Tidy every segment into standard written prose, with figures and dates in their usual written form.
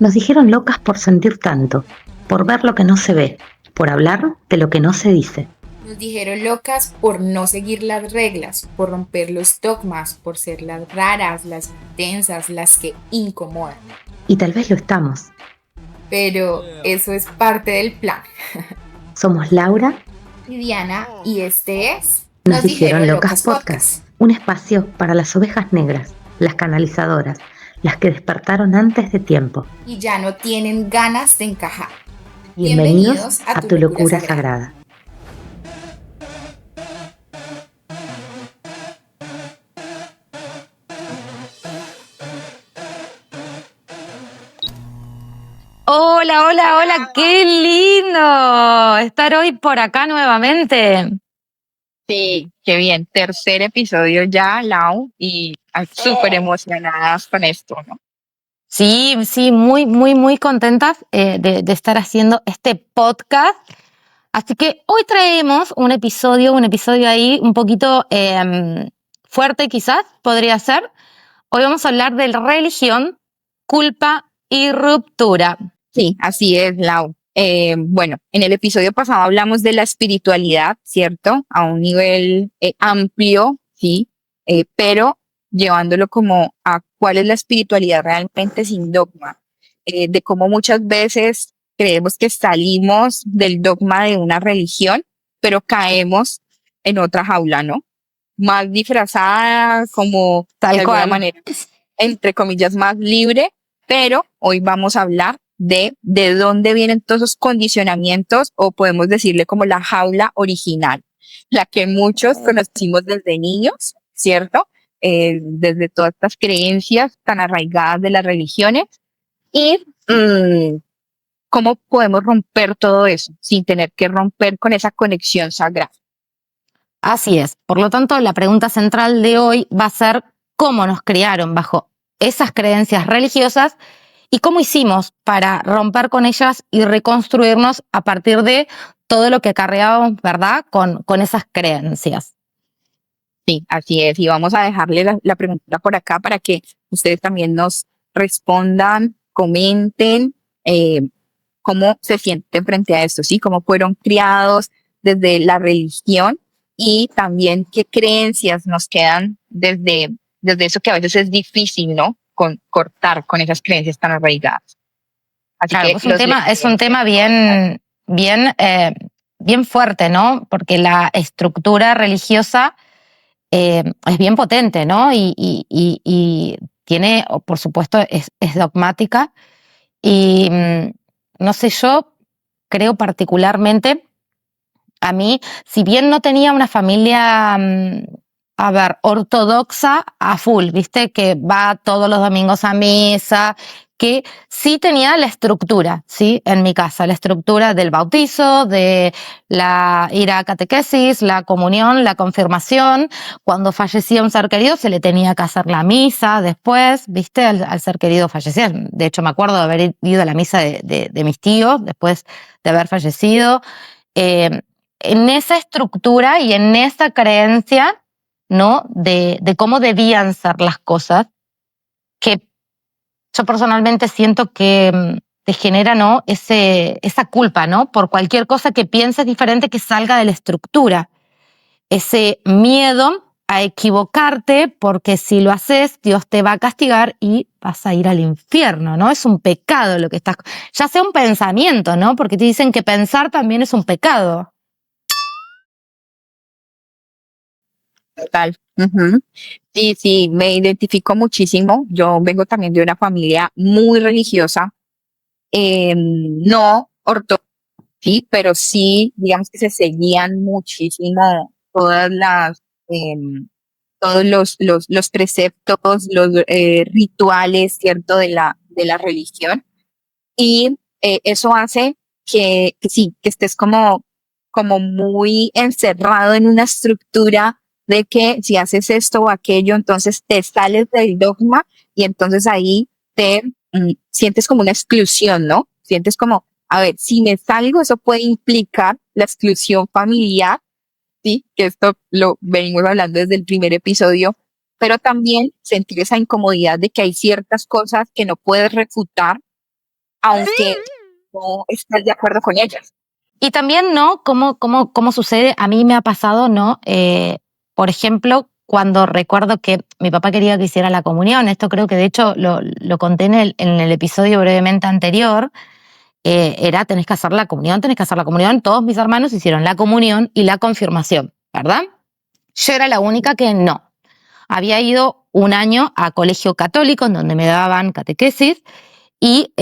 Nos dijeron locas por sentir tanto, por ver lo que no se ve, por hablar de lo que no se dice. Nos dijeron locas por no seguir las reglas, por romper los dogmas, por ser las raras, las intensas, las que incomodan. Y tal vez lo estamos. Pero eso es parte del plan. Somos Laura Y Diana, y este es Nos dijeron locas podcast, un espacio para las ovejas negras, las canalizadoras, las que despertaron antes de tiempo. Y ya no tienen ganas de encajar. Bienvenidos a tu locura sagrada. Hola, hola, hola, qué lindo estar hoy por acá nuevamente. Sí, qué bien. Tercer episodio ya, Lau, y súper emocionadas con esto, ¿no? Sí, muy contentas de estar haciendo este podcast. Así que hoy traemos un episodio ahí un poquito fuerte quizás, podría ser. Hoy vamos a hablar de religión, culpa y ruptura. Sí, así es, Lau. Bueno, en el episodio pasado hablamos de la espiritualidad, ¿cierto? A un nivel amplio, sí, pero llevándolo como a cuál es la espiritualidad realmente sin dogma, de cómo muchas veces creemos que salimos del dogma de una religión, pero caemos en otra jaula, ¿no? Más disfrazada, como Tal de alguna cual. manera, entre comillas, más libre, pero hoy vamos a hablar de dónde vienen todos esos condicionamientos, o podemos decirle como la jaula original, la que muchos conocimos desde niños, ¿cierto? Desde todas estas creencias tan arraigadas de las religiones, y cómo podemos romper todo eso sin tener que romper con esa conexión sagrada. Así es. Por lo tanto, la pregunta central de hoy va a ser cómo nos criaron bajo esas creencias religiosas y cómo hicimos para romper con ellas y reconstruirnos a partir de todo lo que acarreábamos, ¿verdad?, con esas creencias. Sí, así es. Y vamos a dejarle la pregunta por acá para que ustedes también nos respondan, comenten cómo se sienten frente a esto, ¿sí? Cómo fueron criados desde la religión, y también qué creencias nos quedan desde eso, que a veces es difícil, ¿no? Cortar con esas creencias tan arraigadas. Así Claro, que pues es un tema bien fuerte, ¿no? Porque la estructura religiosa es bien potente, ¿no? Y tiene, por supuesto, es dogmática. Y no sé, yo creo particularmente, a mí, si bien no tenía una familia, ortodoxa a full, viste, que va todos los domingos a misa, que sí tenía la estructura, ¿sí? En mi casa, la estructura del bautizo, de ir a catequesis, la comunión, la confirmación. Cuando fallecía un ser querido se le tenía que hacer la misa después, viste, al ser querido fallecer. De hecho, me acuerdo de haber ido a la misa de mis tíos después de haber fallecido. En esa estructura y en esa creencia, ¿no?, de cómo debían ser las cosas, que yo personalmente siento que te genera, ¿no?, esa culpa, ¿no?, por cualquier cosa que pienses diferente que salga de la estructura. Ese miedo a equivocarte, porque si lo haces, Dios te va a castigar y vas a ir al infierno, ¿no? Es un pecado lo que estás... Ya sea un pensamiento, ¿no? Porque te dicen que pensar también es un pecado. Total. Ujú. Sí, sí, me identifico muchísimo. Yo vengo también de una familia muy religiosa, no ortodoxa, sí, pero sí, digamos que se seguían muchísimo todos los preceptos, los rituales, ¿cierto?, de la religión. Y eso hace que sí, que estés como muy encerrado en una estructura de que si haces esto o aquello, entonces te sales del dogma, y entonces ahí te sientes como una exclusión, ¿no? Sientes como, a ver, si me salgo, eso puede implicar la exclusión familiar, ¿sí? Que esto lo venimos hablando desde el primer episodio, pero también sentir esa incomodidad de que hay ciertas cosas que no puedes refutar, aunque no estés de acuerdo con ellas. Y también, ¿no? ¿Cómo sucede? A mí me ha pasado, ¿no? Por ejemplo, cuando recuerdo que mi papá quería que hiciera la comunión, esto creo que de hecho lo conté en el episodio brevemente anterior, tenés que hacer la comunión, todos mis hermanos hicieron la comunión y la confirmación, ¿verdad? Yo era la única que no. Había ido un año a colegio católico en donde me daban catequesis y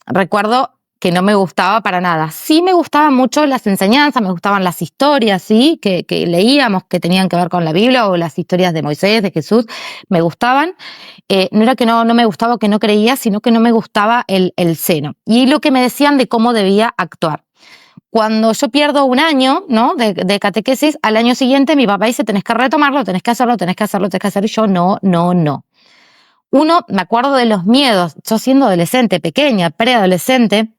recuerdo que no me gustaba para nada. Sí me gustaban mucho las enseñanzas, me gustaban las historias, ¿sí? que leíamos que tenían que ver con la Biblia o las historias de Moisés, de Jesús, me gustaban. No era que no me gustaba o que no creía, sino que no me gustaba el seno. Y lo que me decían de cómo debía actuar. Cuando yo pierdo un año, ¿no? de catequesis, al año siguiente mi papá dice, tenés que retomarlo, tenés que hacerlo, y yo no. Uno, me acuerdo de los miedos, yo siendo adolescente, pequeña, preadolescente,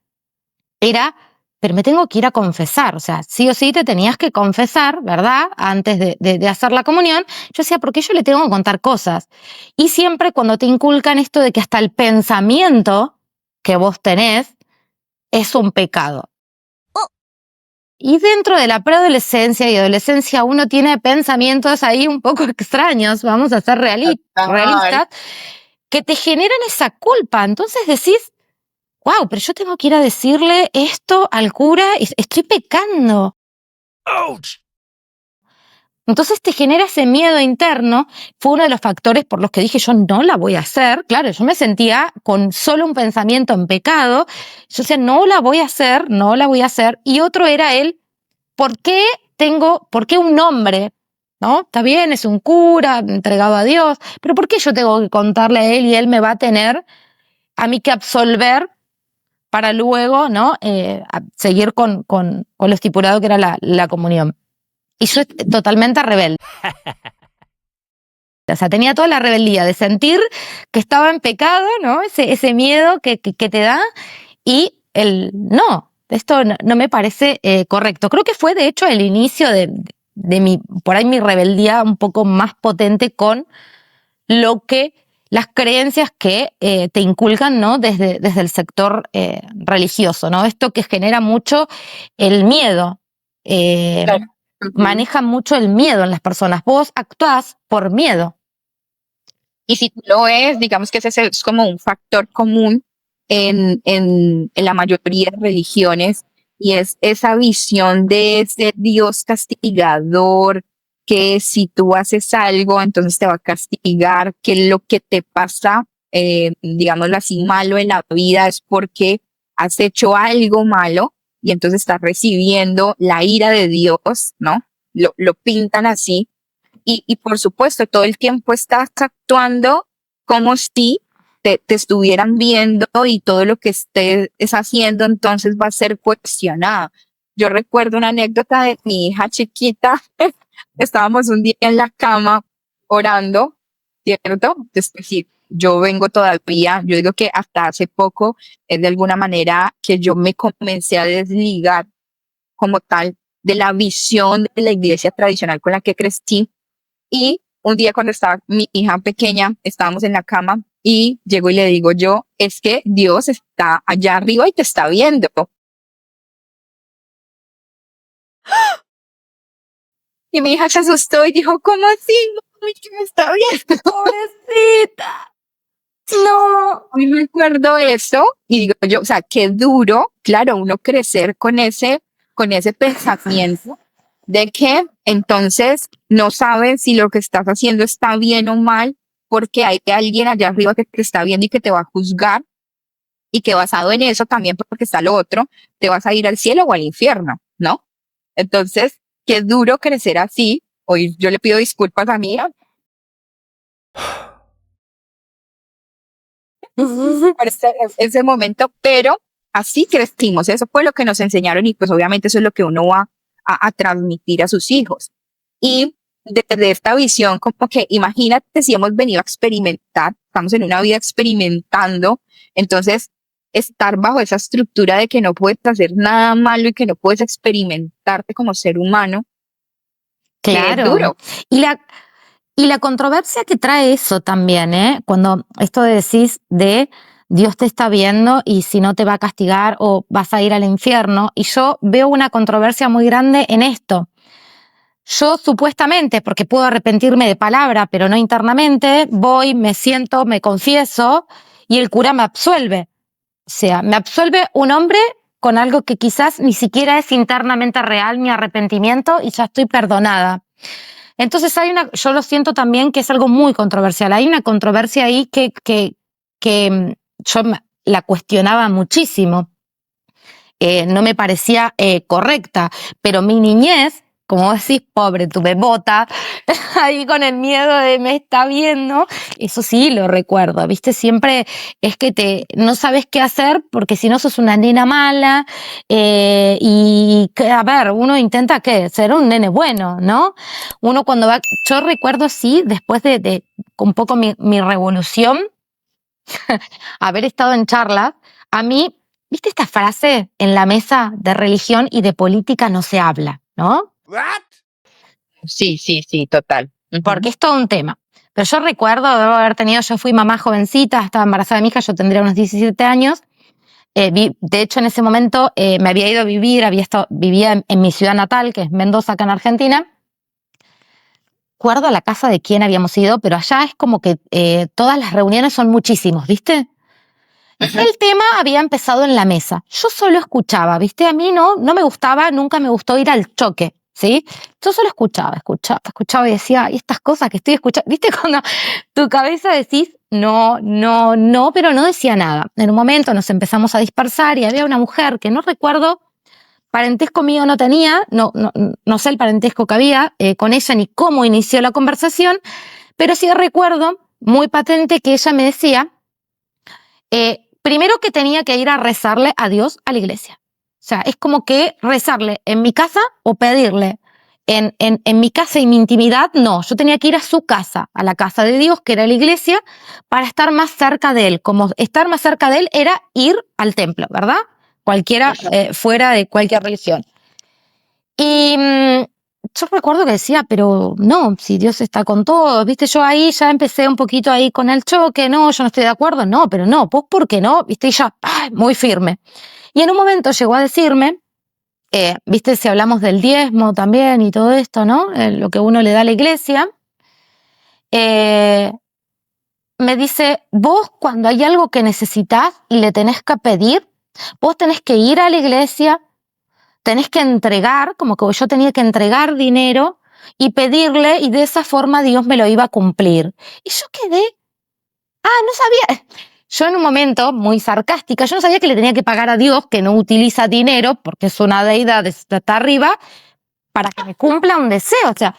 era, pero me tengo que ir a confesar, o sea, sí o sí te tenías que confesar, ¿verdad? Antes de hacer la comunión. Yo decía, ¿por qué yo le tengo que contar cosas? Y siempre cuando te inculcan esto de que hasta el pensamiento que vos tenés es un pecado. Y dentro de la preadolescencia y adolescencia uno tiene pensamientos ahí un poco extraños, vamos a ser realistas, que te generan esa culpa. Entonces decís, wow, pero yo tengo que ir a decirle esto al cura y estoy pecando. ¡Auch! Entonces te genera ese miedo interno. Fue uno de los factores por los que dije yo no la voy a hacer. Claro, yo me sentía con solo un pensamiento en pecado. Yo decía, no la voy a hacer. Y otro era ¿por qué un hombre, ¿no? Está bien, es un cura entregado a Dios, pero ¿por qué yo tengo que contarle a él y él me va a tener a mí que absolver para luego, ¿no? Seguir con lo estipulado que era la comunión? Y yo totalmente rebelde. O sea, tenía toda la rebeldía de sentir que estaba en pecado, ¿no? Ese miedo que te da y esto no me parece correcto. Creo que fue de hecho el inicio de por ahí mi rebeldía un poco más potente con las creencias que te inculcan, ¿no? Desde el sector religioso, ¿no? Esto que genera mucho el miedo. Claro. Maneja mucho el miedo en las personas. Vos actuás por miedo. Y si lo es, digamos que ese es como un factor común en la mayoría de religiones, y es esa visión de ese Dios castigador, que si tú haces algo, entonces te va a castigar, que lo que te pasa, digámoslo así, malo en la vida es porque has hecho algo malo y entonces estás recibiendo la ira de Dios, ¿no? Lo pintan así. Y por supuesto, todo el tiempo estás actuando como si te estuvieran viendo y todo lo que estés haciendo entonces va a ser cuestionado. Yo recuerdo una anécdota de mi hija chiquita. Estábamos un día en la cama orando, ¿cierto? Después, sí, yo vengo todavía, yo digo que hasta hace poco es de alguna manera que yo me comencé a desligar como tal de la visión de la iglesia tradicional con la que crecí. Y un día cuando estaba mi hija pequeña, estábamos en la cama y llego y le digo yo, es que Dios está allá arriba y te está viendo. Y mi hija se asustó y dijo, ¿cómo así? No, que me está viendo. Pobrecita. No. Y recuerdo eso y digo yo, o sea, qué duro, claro, uno crecer con ese pensamiento de que entonces no sabes si lo que estás haciendo está bien o mal, porque hay alguien allá arriba que te está viendo y que te va a juzgar, y que basado en eso también, porque está lo otro, te vas a ir al cielo o al infierno, ¿no? Entonces, qué duro crecer así. Hoy yo le pido disculpas a mi hija por ese momento, pero así crecimos. Eso fue lo que nos enseñaron y pues obviamente eso es lo que uno va a transmitir a sus hijos. Y desde esta visión, como que imagínate si hemos venido a experimentar, estamos en una vida experimentando, entonces estar bajo esa estructura de que no puedes hacer nada malo y que no puedes experimentarte como ser humano. Claro. Es duro. Y la controversia que trae eso también, cuando esto decís de Dios te está viendo y si no te va a castigar o vas a ir al infierno. Y yo veo una controversia muy grande en esto. Yo supuestamente, porque puedo arrepentirme de palabra, pero no internamente, voy, me siento, me confieso y el cura me absuelve. O sea, me absuelve un hombre con algo que quizás ni siquiera es internamente real, mi arrepentimiento, y ya estoy perdonada. Entonces yo lo siento también que es algo muy controversial. Hay una controversia ahí que yo la cuestionaba muchísimo. No me parecía correcta, pero mi niñez, como decís, pobre, tu bebota, ahí con el miedo de me está viendo, eso sí lo recuerdo, ¿viste? Siempre es que no sabes qué hacer porque si no sos una nena mala a ver, uno intenta ser un nene bueno, ¿no? Uno cuando va, yo recuerdo sí, después de un poco mi revolución, haber estado en charlas, a mí, ¿viste esta frase? En la mesa de religión y de política no se habla, ¿no? Sí, total. Porque es todo un tema. Pero yo recuerdo, yo fui mamá jovencita, estaba embarazada de mi hija, yo tendría unos 17 años. De hecho, en ese momento me había ido a vivir, vivía en mi ciudad natal, que es Mendoza, acá en Argentina. Recuerdo a la casa de quién habíamos ido, pero allá es como que todas las reuniones son muchísimos, ¿viste? El tema había empezado en la mesa. Yo solo escuchaba, ¿viste? A mí no me gustaba, nunca me gustó ir al choque, ¿sí? Yo solo escuchaba y decía, y estas cosas que estoy escuchando, ¿viste? Cuando tu cabeza decís, no, pero no decía nada. En un momento nos empezamos a dispersar y había una mujer que no recuerdo, parentesco mío no tenía, no sé el parentesco que había con ella ni cómo inició la conversación, pero sí recuerdo muy patente que ella me decía, primero que tenía que ir a rezarle a Dios a la iglesia. O sea, es como que rezarle en mi casa o pedirle en mi casa y mi intimidad, no. Yo tenía que ir a su casa, a la casa de Dios, que era la iglesia, para estar más cerca de él. Como estar más cerca de él era ir al templo, ¿verdad? Cualquiera, fuera de cualquier religión. Y yo recuerdo que decía, pero no, si Dios está con todos, viste, yo ahí ya empecé un poquito ahí con el choque, no, yo no estoy de acuerdo, no, pero no, ¿vos por qué no? Viste, y ya, muy firme. Y en un momento llegó a decirme, viste, si hablamos del diezmo también y todo esto, ¿no? Lo que uno le da a la iglesia, me dice, vos cuando hay algo que necesitas y le tenés que pedir, vos tenés que ir a la iglesia, tenés que entregar, como que yo tenía que entregar dinero y pedirle, y de esa forma Dios me lo iba a cumplir. Y yo quedé, no sabía. Yo en un momento, muy sarcástica, yo no sabía que le tenía que pagar a Dios, que no utiliza dinero, porque es una deidad está arriba, para que me cumpla un deseo. O sea,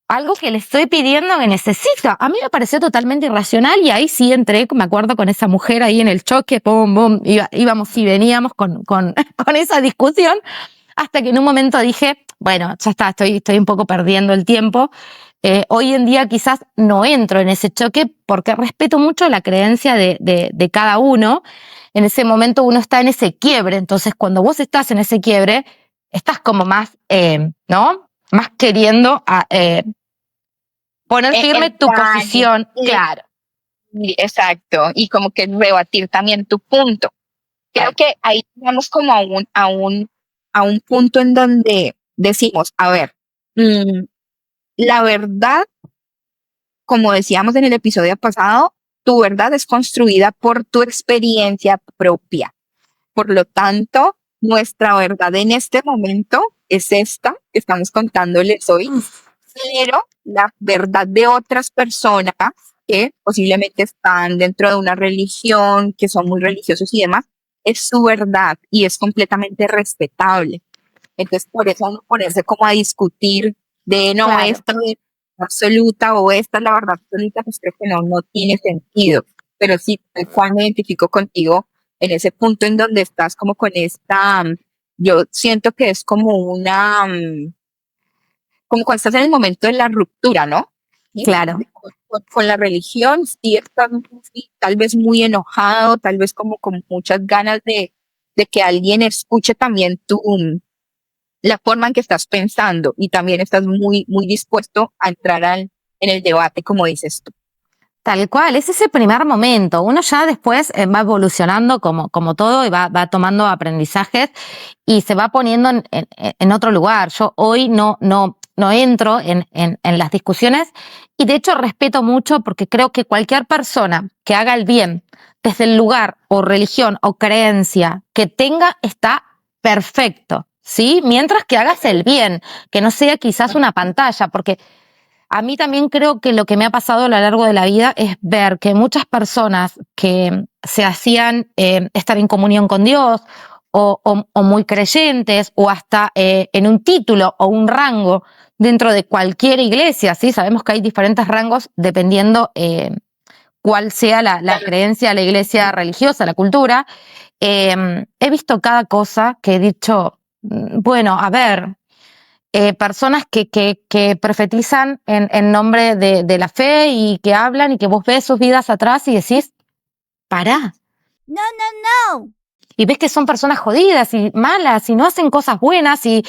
algo que le estoy pidiendo que necesita. A mí me pareció totalmente irracional y ahí sí entré, me acuerdo, con esa mujer ahí en el choque, íbamos y veníamos con esa discusión, hasta que en un momento dije, bueno, ya está, estoy un poco perdiendo el tiempo. Hoy en día quizás no entro en ese choque porque respeto mucho la creencia de cada uno. En ese momento uno está en ese quiebre, entonces cuando vos estás en ese quiebre, estás como más, ¿no? Más queriendo poner firme tu posición, claro. Exacto, y como que rebatir también tu punto. Creo que ahí llegamos como a un punto en donde decimos, a ver, la verdad, como decíamos en el episodio pasado, tu verdad es construida por tu experiencia propia. Por lo tanto, nuestra verdad en este momento es esta que estamos contándoles hoy, pero la verdad de otras personas que posiblemente están dentro de una religión, que son muy religiosos y demás, es su verdad y es completamente respetable. Entonces, por eso no ponerse como a discutir de no, Claro. esta es la absoluta o esta es la verdad absoluta, pues creo que no tiene sentido. Pero sí, tal cual me identifico contigo en ese punto en donde estás como con esta, yo siento que es como una, como cuando estás en el momento de la ruptura, ¿no? Claro. Con la religión, sí estás tal vez muy enojado, tal vez como con muchas ganas de que alguien escuche también la forma en que estás pensando y también estás muy, muy dispuesto a entrar en el debate, como dices tú. Tal cual, es ese primer momento. Uno ya después va evolucionando como todo y va tomando aprendizajes y se va poniendo en otro lugar. Yo hoy no entro en las discusiones y de hecho respeto mucho porque creo que cualquier persona que haga el bien desde el lugar o religión o creencia que tenga está perfecto, ¿sí? Mientras que hagas el bien, que no sea quizás una pantalla, porque a mí también creo que lo que me ha pasado a lo largo de la vida es ver que muchas personas que se hacían estar en comunión con Dios o muy creyentes o hasta en un título o un rango dentro de cualquier iglesia, ¿sí? Sabemos que hay diferentes rangos dependiendo cuál sea la creencia, la iglesia religiosa, la cultura. He visto cada cosa que he dicho, bueno, a ver, personas que profetizan en nombre de la fe y que hablan y que vos ves sus vidas atrás y decís, pará. No, no, no. Y ves que son personas jodidas y malas y no hacen cosas buenas y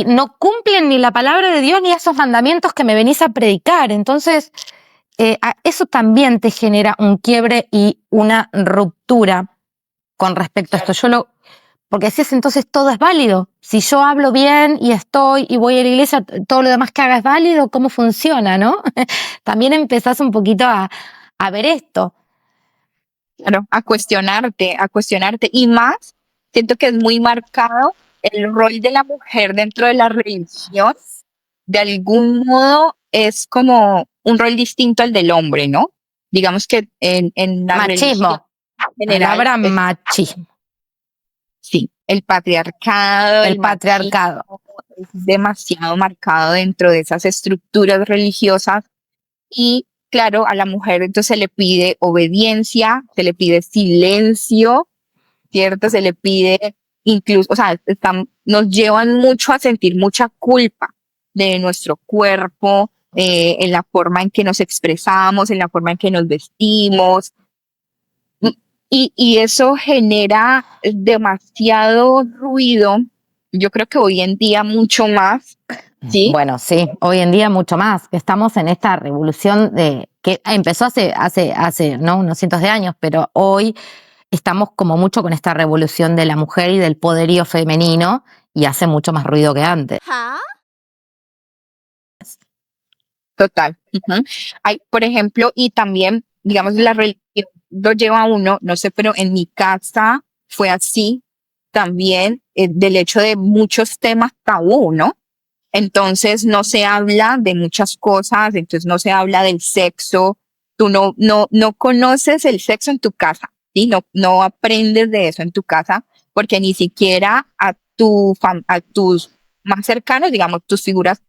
no cumplen ni la palabra de Dios ni esos mandamientos que me venís a predicar. Entonces, eso también te genera un quiebre y una ruptura con respecto a esto. Porque decís, entonces todo es válido. Si yo hablo bien y estoy y voy a la iglesia, todo lo demás que haga es válido, ¿cómo funciona, no? También empezás un poquito a ver esto. Claro, a cuestionarte. Y más, siento que es muy marcado el rol de la mujer dentro de la religión. De algún modo es como un rol distinto al del hombre, ¿no? Digamos que en la religión Machismo. general Palabra es, machismo. sí, el patriarcado, El patriarcado. machismo es demasiado marcado dentro de esas estructuras religiosas y claro, a la mujer entonces se le pide obediencia, se le pide silencio, ¿cierto? Se le pide incluso, o sea, nos llevan mucho a sentir mucha culpa de nuestro cuerpo, en la forma en que nos expresamos, en la forma en que nos vestimos. Y eso genera demasiado ruido. Yo creo que hoy en día mucho más, ¿sí? Bueno, sí, hoy en día mucho más. Estamos en esta revolución que empezó hace ¿no? unos cientos de años, pero hoy estamos como mucho con esta revolución de la mujer y del poderío femenino y hace mucho más ruido que antes. ¿Ah? Total. Ujú. Hay, por ejemplo, y también, digamos, la religión lo lleva a uno, no sé, pero en mi casa fue así también, del hecho de muchos temas tabú, ¿no? Entonces no se habla de muchas cosas, entonces no se habla del sexo, tú no conoces el sexo en tu casa, ¿sí? No aprendes de eso en tu casa, porque ni siquiera a tus más cercanos, digamos, tus figuras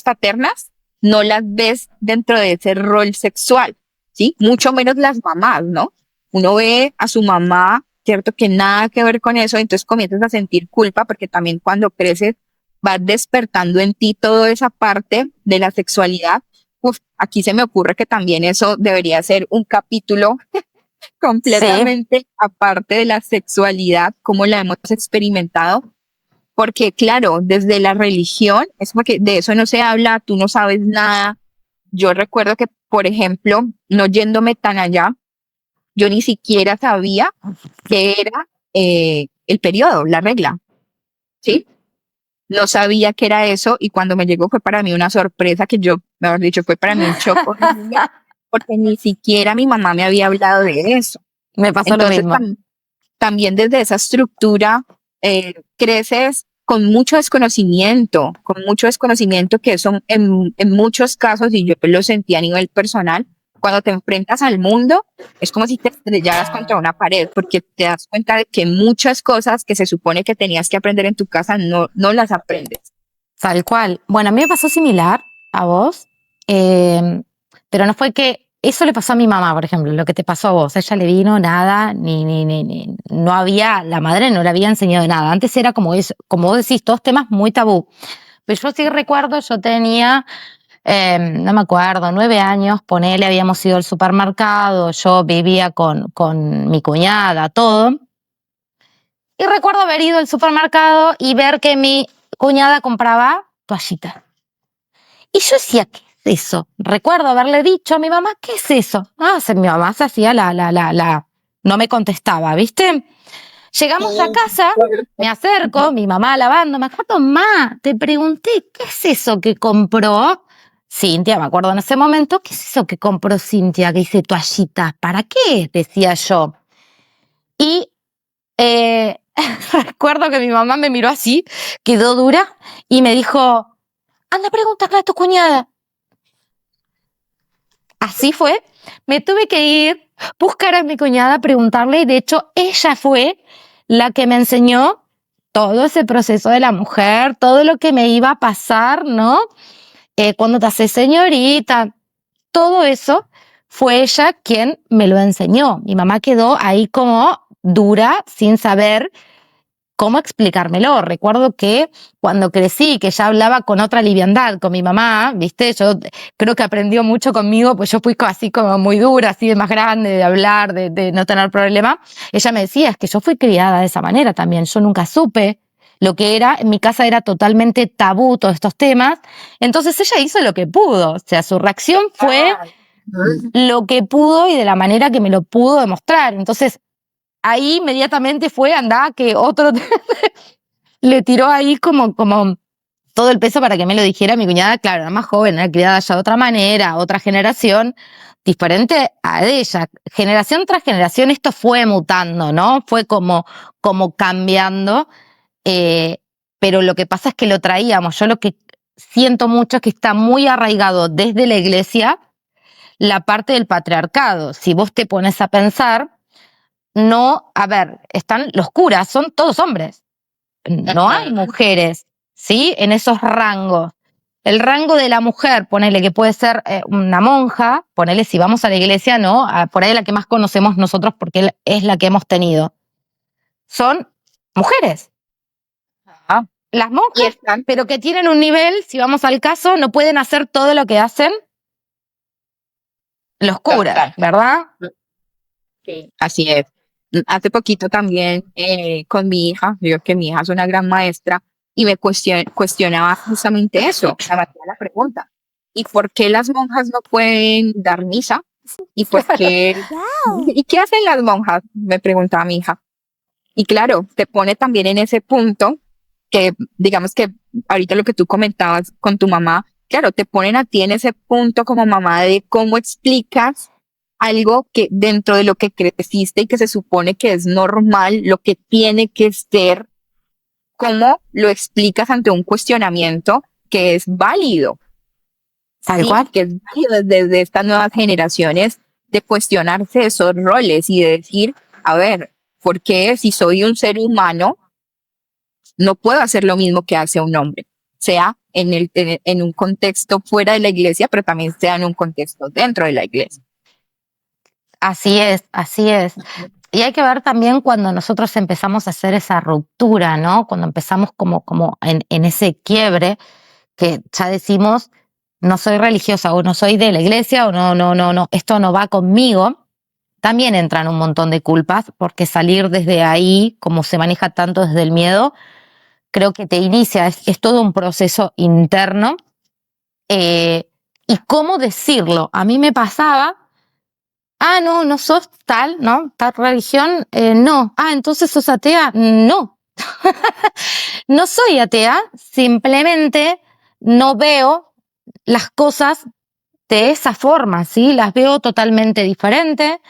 paternas, no las ves dentro de ese rol sexual, ¿sí? Mucho menos las mamás, ¿no? Uno ve a su mamá, ¿cierto? Que nada que ver con eso, entonces comienzas a sentir culpa porque también cuando creces vas despertando en ti toda esa parte de la sexualidad. Uf, aquí se me ocurre que también eso debería ser un capítulo completamente aparte de la sexualidad, cómo la hemos experimentado, porque claro, desde la religión, es porque de eso no se habla, tú no sabes nada. Yo recuerdo que, por ejemplo, no yéndome tan allá, yo ni siquiera sabía qué era el periodo, la regla, ¿sí? No sabía qué era eso y cuando me llegó fue para mí una sorpresa que yo, mejor dicho, fue para mí un shock horrible, porque ni siquiera mi mamá me había hablado de eso. Me pasó Entonces, lo mismo. también desde esa estructura creces con mucho desconocimiento que eso en muchos casos, y yo lo sentí a nivel personal, cuando te enfrentas al mundo, es como si te estrellaras contra una pared, porque te das cuenta de que muchas cosas que se supone que tenías que aprender en tu casa no las aprendes. Tal cual. Bueno, a mí me pasó similar a vos, pero no fue que eso le pasó a mi mamá, por ejemplo, lo que te pasó a vos. A ella le vino nada, no había, la madre no le había enseñado nada. Antes era como eso, como vos decís, todos temas muy tabú. Pero yo sí recuerdo, yo tenía, no me acuerdo, 9 años, ponele, habíamos ido al supermercado, yo vivía con mi cuñada, todo. Y recuerdo haber ido al supermercado y ver que mi cuñada compraba toallitas. Y yo decía, ¿qué eso? Recuerdo haberle dicho a mi mamá, ¿qué es eso? Mi mamá se hacía no me contestaba, ¿viste? Llegamos a casa, me acerco, mi mamá lavando, me acuerdo, ma, te pregunté, ¿qué es eso que compró Cintia? Me acuerdo en ese momento, ¿qué es eso que compró Cintia? Que dice toallitas, ¿para qué? Decía yo. Y recuerdo que mi mamá me miró así, quedó dura y me dijo, anda, pregúntale a tu cuñada. Así fue, me tuve que ir, buscar a mi cuñada, preguntarle, y de hecho ella fue la que me enseñó todo ese proceso de la mujer, todo lo que me iba a pasar, ¿no? Cuando te haces señorita, todo eso fue ella quien me lo enseñó. Mi mamá quedó ahí como dura, sin saber cómo explicármelo. Recuerdo que cuando crecí, que ya hablaba con otra liviandad con mi mamá, ¿viste? Yo creo que aprendió mucho conmigo, pues yo fui así como muy dura, así de más grande, de hablar, de no tener problema. Ella me decía, es que yo fui criada de esa manera también, yo nunca supe lo que era, en mi casa era totalmente tabú todos estos temas, entonces ella hizo lo que pudo, o sea, su reacción fue lo que pudo y de la manera que me lo pudo demostrar. Entonces ahí inmediatamente fue, anda, que otro le tiró ahí como todo el peso para que me lo dijera. Mi cuñada, claro, era más joven, era criada ya de otra manera, otra generación, diferente a ella. Generación tras generación esto fue mutando, ¿no? Fue como cambiando, pero lo que pasa es que lo traíamos. Yo lo que siento mucho es que está muy arraigado desde la iglesia la parte del patriarcado. Si vos te pones a pensar, no, a ver, están los curas, son todos hombres. No hay mujeres, ¿sí? En esos rangos. El rango de la mujer, ponele que puede ser una monja, ponele si vamos a la iglesia, ¿no? Por ahí la que más conocemos nosotros porque es la que hemos tenido. Son mujeres. Las monjas, pero que tienen un nivel, si vamos al caso, no pueden hacer todo lo que hacen los curas, ¿verdad? Sí, así es. Hace poquito también con mi hija, digo que mi hija es una gran maestra y me cuestionaba justamente eso, me hacía la pregunta, ¿y por qué las monjas no pueden dar misa? ¿Y por qué? ¿Y qué hacen las monjas? Me preguntaba mi hija. Y claro, te pone también en ese punto que, digamos que ahorita lo que tú comentabas con tu mamá, claro, te ponen a ti en ese punto como mamá de cómo explicas algo que dentro de lo que creciste y que se supone que es normal, lo que tiene que ser, cómo lo explicas ante un cuestionamiento que es válido. Tal Sí, cual. que es válido desde estas nuevas generaciones de cuestionarse esos roles y de decir, a ver, ¿por qué si soy un ser humano no puedo hacer lo mismo que hace un hombre? Sea en un contexto fuera de la iglesia, pero también sea en un contexto dentro de la iglesia. Así es, así es. Y hay que ver también cuando nosotros empezamos a hacer esa ruptura, ¿no? Cuando empezamos como en ese quiebre, que ya decimos, no soy religiosa o no soy de la iglesia o no, esto no va conmigo. También entran un montón de culpas, porque salir desde ahí, como se maneja tanto desde el miedo, creo que te inicia, es todo un proceso interno. Y cómo decirlo, a mí me pasaba, no sos tal, ¿no? Tal religión, no. Entonces sos atea, no. No soy atea, simplemente no veo las cosas de esa forma, ¿sí? Las veo totalmente diferente,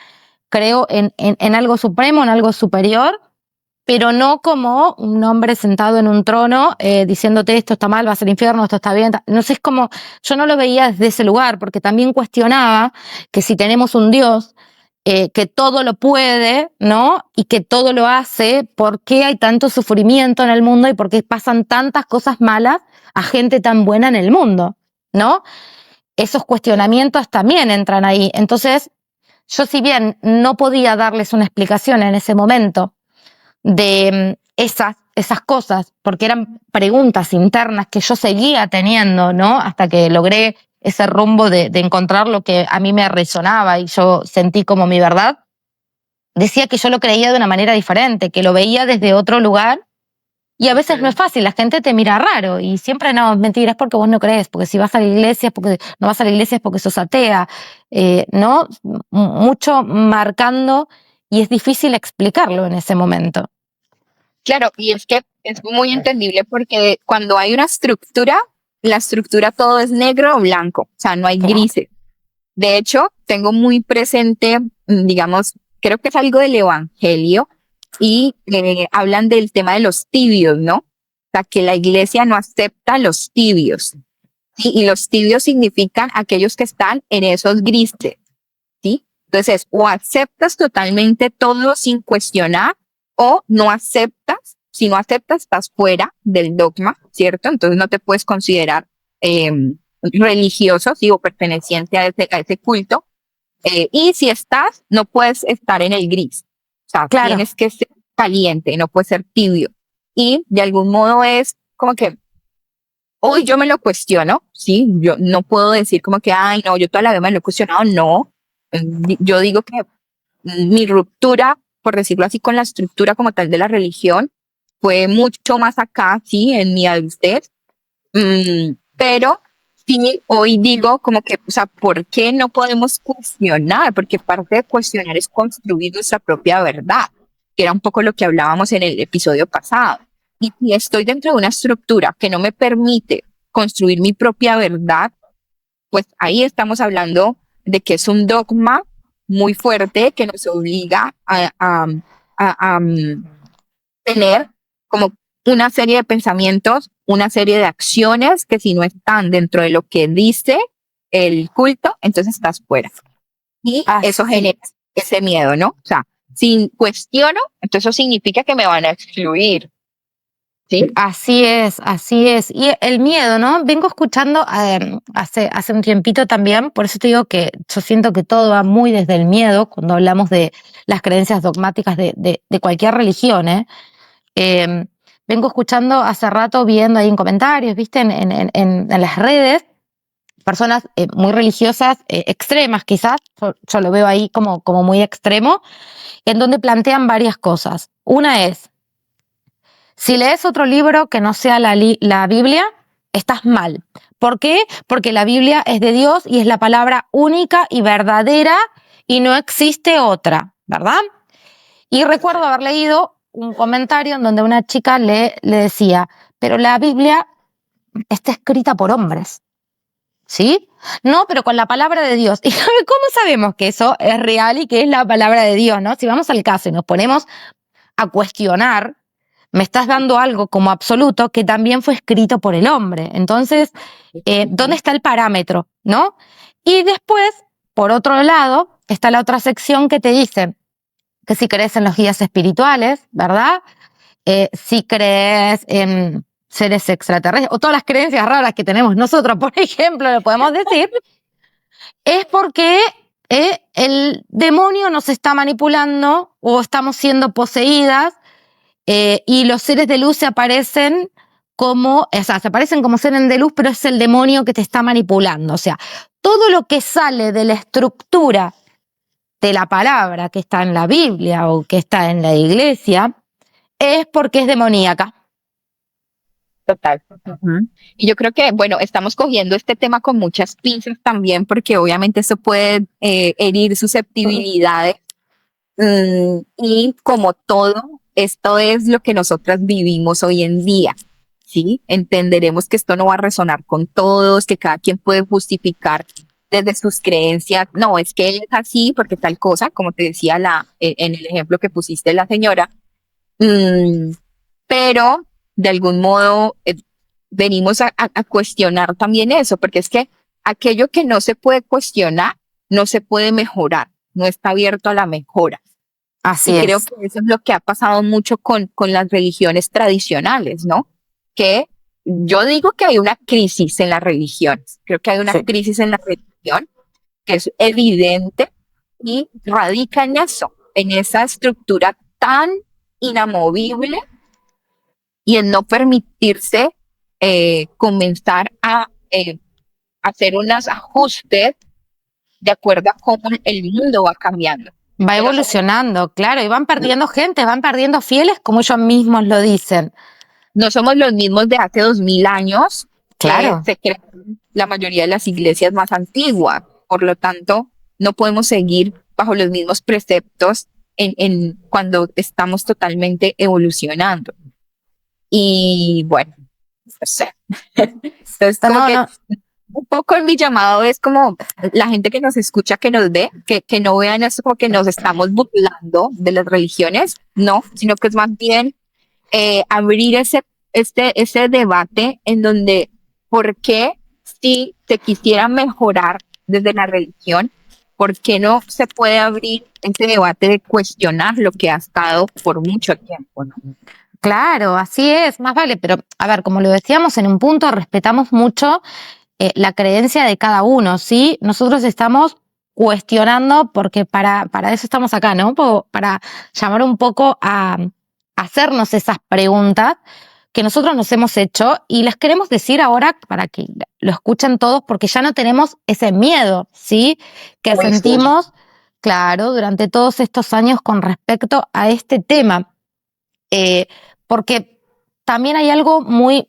creo en algo supremo, en algo superior, pero no como un hombre sentado en un trono diciéndote esto está mal, vas al infierno, esto está bien. No sé, es como, yo no lo veía desde ese lugar, porque también cuestionaba que si tenemos un Dios que todo lo puede, ¿no? Y que todo lo hace, ¿por qué hay tanto sufrimiento en el mundo y por qué pasan tantas cosas malas a gente tan buena en el mundo, ¿no? Esos cuestionamientos también entran ahí. Entonces, yo si bien no podía darles una explicación en ese momento de esas cosas, porque eran preguntas internas que yo seguía teniendo, ¿no? Hasta que logré ese rumbo de encontrar lo que a mí me resonaba y yo sentí como mi verdad, decía que yo lo creía de una manera diferente, que lo veía desde otro lugar Y a veces no es fácil, la gente te mira raro y siempre no, mentira, es porque vos no crees, porque si vas a la iglesia es porque no vas a la iglesia es porque sos atea, ¿no? Mucho marcando y es difícil explicarlo en ese momento. Claro, y es que es muy entendible porque cuando hay una estructura, la estructura todo es negro o blanco, o sea, no hay grises. De hecho, tengo muy presente, digamos, creo que es algo del Evangelio y hablan del tema de los tibios, ¿no? O sea, que la iglesia no acepta a los tibios. ¿Sí? Y los tibios significan aquellos que están en esos grises, ¿sí? Entonces, o aceptas totalmente todo sin cuestionar o no aceptas. Si no aceptas, estás fuera del dogma, ¿cierto? Entonces no te puedes considerar religioso, ¿sí? O perteneciente a ese culto. Y si estás, no puedes estar en el gris. O sea, Claro. tienes que ser caliente, no puedes ser tibio. Y de algún modo es como que hoy yo me lo cuestiono, ¿sí? Yo no puedo decir como que, ay, no, yo toda la vida me lo he cuestionado, no. Yo digo que mi ruptura, por decirlo así, con la estructura como tal de la religión, fue mucho más acá, sí, en mi adultez. Pero sí, hoy digo como que, o sea, ¿por qué no podemos cuestionar? Porque parte de cuestionar es construir nuestra propia verdad, que era un poco lo que hablábamos en el episodio pasado. Y si estoy dentro de una estructura que no me permite construir mi propia verdad, pues ahí estamos hablando de que es un dogma muy fuerte que nos obliga a tener como una serie de pensamientos, una serie de acciones que si no están dentro de lo que dice el culto, entonces estás fuera. Y eso genera ese miedo, ¿no? O sea, si cuestiono, entonces eso significa que me van a excluir. ¿Sí? Así es, así es. Y el miedo, ¿no? Vengo escuchando hace un tiempito también, por eso te digo que yo siento que todo va muy desde el miedo cuando hablamos de las creencias dogmáticas de cualquier religión, ¿eh? Vengo escuchando hace rato, viendo ahí en comentarios, ¿viste? En las redes, personas muy religiosas, extremas quizás, yo lo veo ahí como muy extremo, en donde plantean varias cosas. Una es, si lees otro libro que no sea la Biblia, estás mal. ¿Por qué? Porque la Biblia es de Dios y es la palabra única y verdadera y no existe otra, ¿verdad? Y recuerdo haber leído un comentario en donde una chica le decía, pero la Biblia está escrita por hombres, ¿sí? No, pero con la palabra de Dios. ¿Y cómo sabemos que eso es real y que es la palabra de Dios, no? Si vamos al caso y nos ponemos a cuestionar, me estás dando algo como absoluto que también fue escrito por el hombre. Entonces, ¿dónde está el parámetro, no? Y después, por otro lado, está la otra sección que te dice que si crees en los guías espirituales, ¿verdad? Si crees en seres extraterrestres, o todas las creencias raras que tenemos nosotros, por ejemplo, lo podemos decir, es porque el demonio nos está manipulando o estamos siendo poseídas y los seres de luz se aparecen como seres de luz, pero es el demonio que te está manipulando. O sea, todo lo que sale de la estructura de la palabra que está en la Biblia o que está en la iglesia es porque es demoníaca. Total. Y yo creo que, bueno, estamos cogiendo este tema con muchas pinzas también, porque obviamente eso puede herir susceptibilidades. Y como todo, esto es lo que nosotras vivimos hoy en día, ¿sí? Entenderemos que esto no va a resonar con todos, que cada quien puede justificar desde sus creencias. No, es que él es así porque tal cosa, como te decía en el ejemplo que pusiste la señora. Pero de algún modo venimos a cuestionar también eso, porque es que aquello que no se puede cuestionar, no se puede mejorar, no está abierto a la mejora. Así y es. creo que eso es lo que ha pasado mucho con las religiones tradicionales, ¿no? Que yo digo que hay una crisis en las religiones, creo que hay una crisis en la religión que es evidente y radica en eso, en esa estructura tan inamovible y en no permitirse comenzar a hacer unos ajustes de acuerdo a cómo el mundo va cambiando. Va evolucionando, claro, y van perdiendo gente, van perdiendo fieles, como ellos mismos lo dicen. no somos los mismos de hace 2000 años. Claro. Se crean la mayoría de las iglesias más antiguas. Por lo tanto, no podemos seguir bajo los mismos preceptos cuando estamos totalmente evolucionando. Y bueno, no sé. Entonces, como que un poco en mi llamado es como la gente que nos escucha, que nos ve, que no vean eso como que nos estamos burlando de las religiones, no, sino que es más bien abrir ese debate en donde, ¿por qué si te quisiera mejorar desde la religión, por qué no se puede abrir ese debate de cuestionar lo que ha estado por mucho tiempo, ¿no? Claro, así es, más vale, pero a ver, como lo decíamos en un punto, respetamos mucho la creencia de cada uno, ¿sí? Nosotros estamos cuestionando, porque para eso estamos acá, ¿no? Para llamar un poco a hacernos esas preguntas que nosotros nos hemos hecho y las queremos decir ahora para que lo escuchen todos, porque ya no tenemos ese miedo, ¿sí? Que sentimos, claro, durante todos estos años con respecto a este tema. Porque también hay algo muy,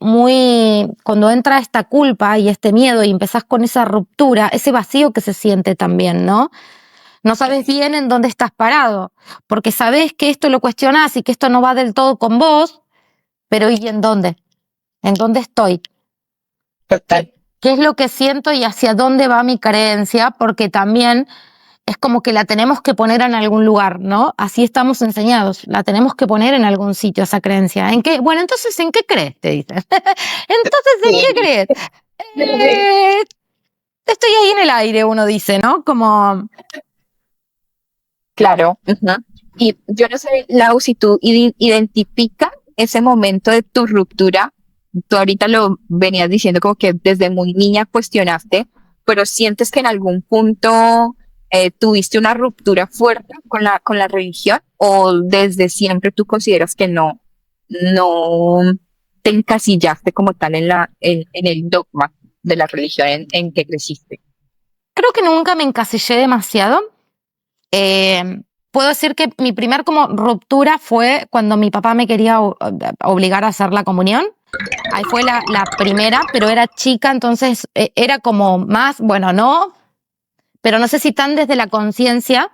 cuando entra esta culpa y este miedo y empezás con esa ruptura, ese vacío que se siente también, ¿no? No sabes bien en dónde estás parado, porque sabes que esto lo cuestionás y que esto no va del todo con vos, pero ¿y en dónde? ¿En dónde estoy? Total. ¿Qué es lo que siento y hacia dónde va mi creencia? Porque también es como que la tenemos que poner en algún lugar, ¿no? Así estamos enseñados, la tenemos que poner en algún sitio, esa creencia. ¿En qué? Bueno, entonces, ¿en qué crees? Te dicen. Entonces, ¿en qué crees? Estoy ahí en el aire, uno dice, ¿no? Como... Claro. Uh-huh. Y yo no sé, Lau, si tú identificas ese momento de tu ruptura, tú ahorita lo venías diciendo como que desde muy niña cuestionaste, pero sientes que en algún punto tuviste una ruptura fuerte con la religión, o desde siempre tú consideras que no te encasillaste como tal en el dogma de la religión en que creciste. Creo que nunca me encasillé demasiado. Puedo decir que mi primer como ruptura fue cuando mi papá me quería obligar a hacer la comunión. Ahí fue la primera, pero era chica, entonces era como más, bueno, no, pero no sé si tan desde la conciencia.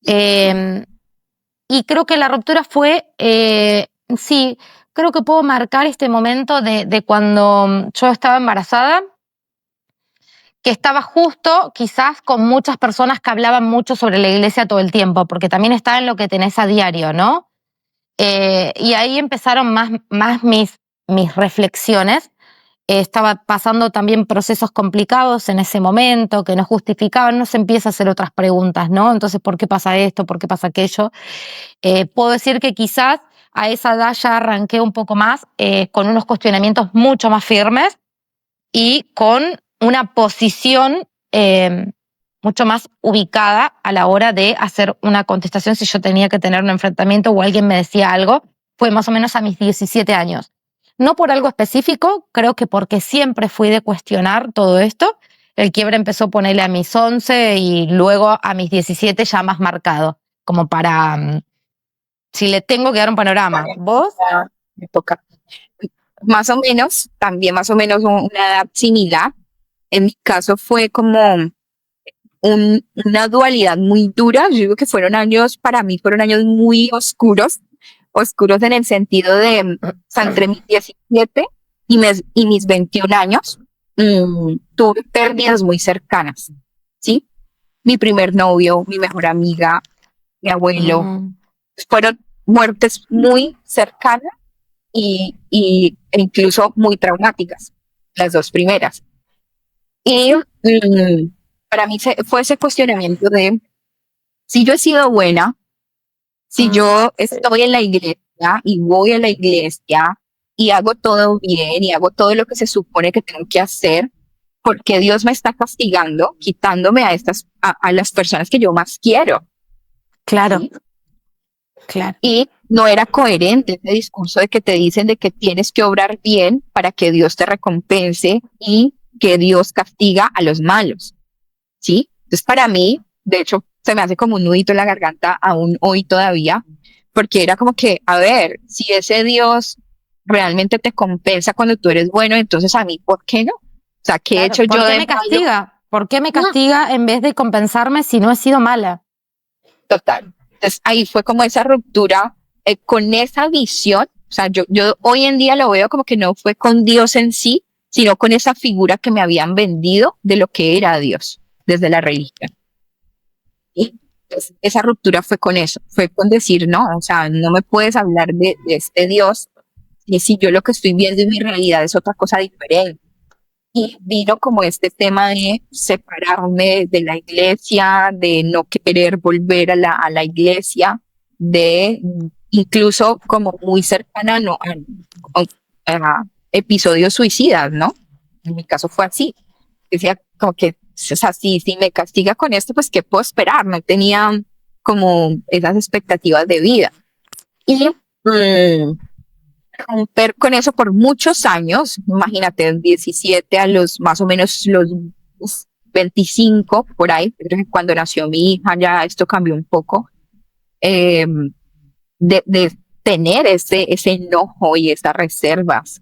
Y creo que la ruptura fue, sí, creo que puedo marcar este momento de cuando yo estaba embarazada, que estaba justo quizás con muchas personas que hablaban mucho sobre la iglesia todo el tiempo, porque también está en lo que tenés a diario, ¿no? Y ahí empezaron más mis reflexiones. Estaba pasando también procesos complicados en ese momento que no justificaban, uno se empieza a hacer otras preguntas, ¿no? Entonces, ¿por qué pasa esto? ¿Por qué pasa aquello? Puedo decir que quizás a esa edad ya arranqué un poco más con unos cuestionamientos mucho más firmes y con una posición mucho más ubicada a la hora de hacer una contestación si yo tenía que tener un enfrentamiento o alguien me decía algo. Fue más o menos a mis 17 años. No por algo específico, creo que porque siempre fui de cuestionar todo esto. El quiebre empezó a ponerle a mis 11 y luego a mis 17 ya más marcado, como para, si le tengo que dar un panorama. ¿Vos? Me toca. Más o menos, también más o menos una edad similar. En mi caso fue como una dualidad muy dura. Yo digo que para mí fueron años muy oscuros en el sentido de, o sea, entre mis 17 y mis 21 años, tuve pérdidas muy cercanas, ¿sí? Mi primer novio, mi mejor amiga, mi abuelo, fueron muertes muy cercanas e incluso muy traumáticas, las dos primeras. Y para mí fue ese cuestionamiento de si yo he sido buena, si yo estoy en la iglesia y voy a la iglesia y hago todo bien y hago todo lo que se supone que tengo que hacer, ¿por qué Dios me está castigando, quitándome a las personas que yo más quiero? Claro. ¿Sí? Claro. Y no era coherente ese discurso de que te dicen de que tienes que obrar bien para que Dios te recompense y que Dios castiga a los malos, ¿sí? Entonces para mí, de hecho, se me hace como un nudito en la garganta aún hoy todavía, porque era como que, a ver, si ese Dios realmente te compensa cuando tú eres bueno, entonces a mí, ¿por qué no? O sea, ¿qué he hecho yo ¿Por qué de me malo? castiga? ¿Por qué me castiga en vez de compensarme si no he sido mala? Total. Entonces ahí fue como esa ruptura con esa visión. O sea, yo hoy en día lo veo como que no fue con Dios en sí, sino con esa figura que me habían vendido de lo que era Dios desde la religión. Y pues, esa ruptura fue con eso, fue con decir, no, o sea, no me puedes hablar de este Dios, y si yo lo que estoy viendo en mi realidad es otra cosa diferente. Y vino como este tema de separarme de la iglesia, de no querer volver a la iglesia, de incluso como muy cercana no, a episodios suicidas, ¿no? En mi caso fue así. Decía como que, o sea, si me castiga con esto, pues ¿qué puedo esperar? No tenía como esas expectativas de vida. Y romper con eso por muchos años, imagínate, 17 a los más o menos los 25 por ahí, creo que cuando nació mi hija ya esto cambió un poco, eh, de tener ese enojo y estas reservas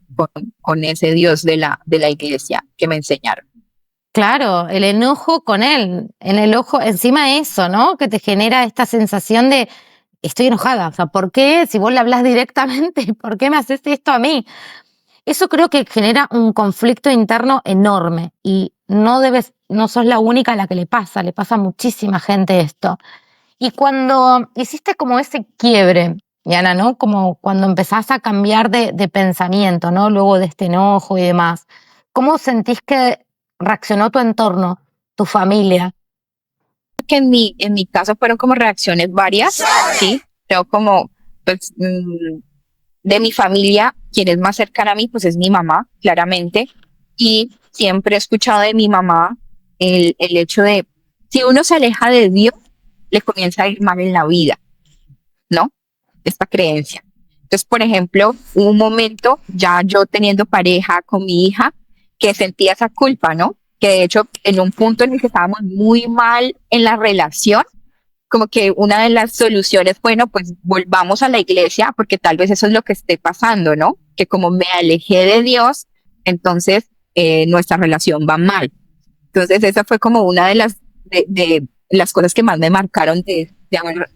con ese Dios de la iglesia que me enseñaron. Claro, el enojo con él, en el ojo, encima de eso, ¿no? Que te genera esta sensación de estoy enojada. O sea, ¿por qué? Si vos le hablas directamente, ¿por qué me haces esto a mí? Eso creo que genera un conflicto interno enorme y no sos la única a la que le pasa a muchísima gente esto. Y cuando hiciste como ese quiebre, Yana, ¿no? Como cuando empezás a cambiar de pensamiento, ¿no? Luego de este enojo y demás, ¿cómo sentís que reaccionó tu entorno, tu familia? Que en mi caso fueron como reacciones varias, ¿sí? Tengo como, pues, de mi familia, quien es más cercana a mí, pues es mi mamá, claramente. Y siempre he escuchado de mi mamá el hecho de, si uno se aleja de Dios, le comienza a ir mal en la vida, ¿no? Esta creencia. Entonces, por ejemplo, hubo un momento, ya yo teniendo pareja con mi hija, que sentía esa culpa, ¿no? Que de hecho, en un punto en el que estábamos muy mal en la relación, como que una de las soluciones, bueno, pues volvamos a la iglesia, porque tal vez eso es lo que esté pasando, ¿no? Que como me alejé de Dios, entonces nuestra relación va mal. Entonces, esa fue como una de las cosas que más me marcaron de haber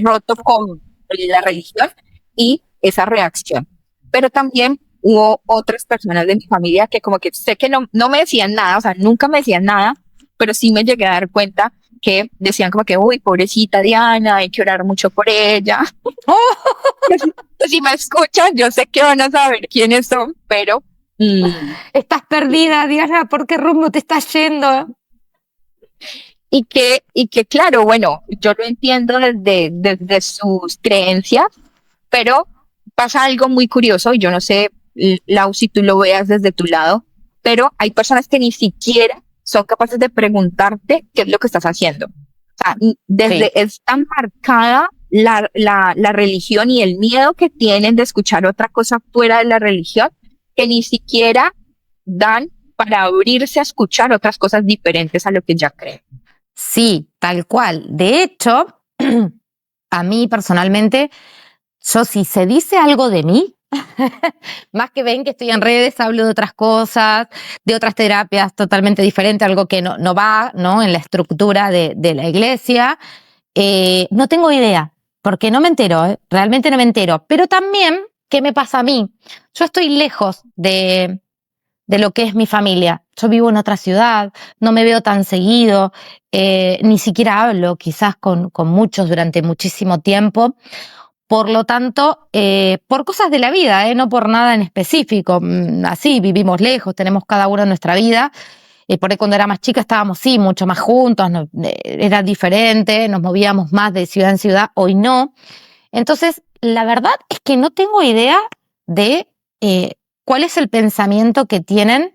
roto con la religión y esa reacción. Pero también hubo otras personas de mi familia que como que sé que no me decían nada, o sea, nunca me decían nada, pero sí me llegué a dar cuenta que decían como que, uy, pobrecita Diana, hay que orar mucho por ella. Si me escuchan, yo sé que van a saber quiénes son, pero... Estás perdida, Diana, ¿por qué rumbo te estás yendo? Y que claro, bueno, yo lo entiendo desde sus creencias, pero pasa algo muy curioso, y yo no sé, Lau, si tú lo veas desde tu lado, pero hay personas que ni siquiera son capaces de preguntarte qué es lo que estás haciendo. O sea, desde es tan marcada la religión y el miedo que tienen de escuchar otra cosa fuera de la religión, que ni siquiera dan para abrirse a escuchar otras cosas diferentes a lo que ya creen. Sí, tal cual. De hecho, a mí personalmente, yo si se dice algo de mí, más que ven que estoy en redes, hablo de otras cosas, de otras terapias totalmente diferentes, algo que no va, ¿no? En la estructura de la iglesia, no tengo idea, porque no me entero, realmente no me entero. Pero también, ¿qué me pasa a mí? Yo estoy lejos de lo que es mi familia. Yo vivo en otra ciudad, no me veo tan seguido, ni siquiera hablo quizás con muchos durante muchísimo tiempo. Por lo tanto, por cosas de la vida, no por nada en específico. Así, vivimos lejos, tenemos cada uno nuestra vida. Por ahí cuando era más chica estábamos, sí, mucho más juntos, era diferente, nos movíamos más de ciudad en ciudad, hoy no. Entonces, la verdad es que no tengo idea de cuál es el pensamiento que tienen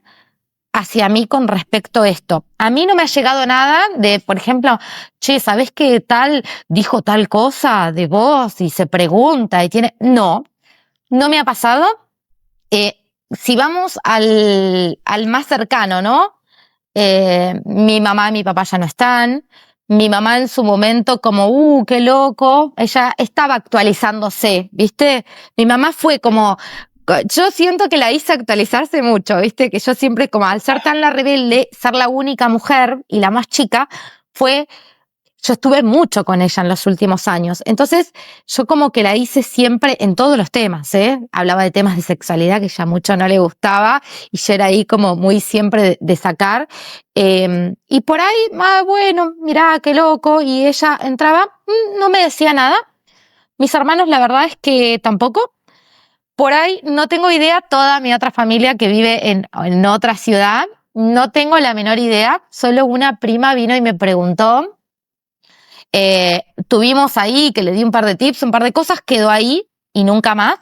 hacia mí con respecto a esto. A mí no me ha llegado nada de, por ejemplo, che, ¿sabés qué tal dijo tal cosa de vos? Y se pregunta y tiene... No me ha pasado. Si vamos al más cercano, ¿no? Mi mamá y mi papá ya no están. Mi mamá en su momento como, qué loco, ella estaba actualizándose, ¿viste? Mi mamá fue como yo siento que la hice actualizarse mucho, ¿viste? Que yo siempre, como al ser tan la rebelde, ser la única mujer y la más chica, yo estuve mucho con ella en los últimos años. Entonces, yo como que la hice siempre en todos los temas, ¿eh? Hablaba de temas de sexualidad que ya mucho no le gustaba y yo era ahí como muy siempre de sacar. Y por ahí, bueno, mirá, qué loco. Y ella entraba, no me decía nada. Mis hermanos, la verdad es que tampoco. Por ahí no tengo idea, toda mi otra familia que vive en otra ciudad, no tengo la menor idea. Solo una prima vino y me preguntó. Tuvimos ahí, que le di un par de tips, un par de cosas, quedó ahí y nunca más,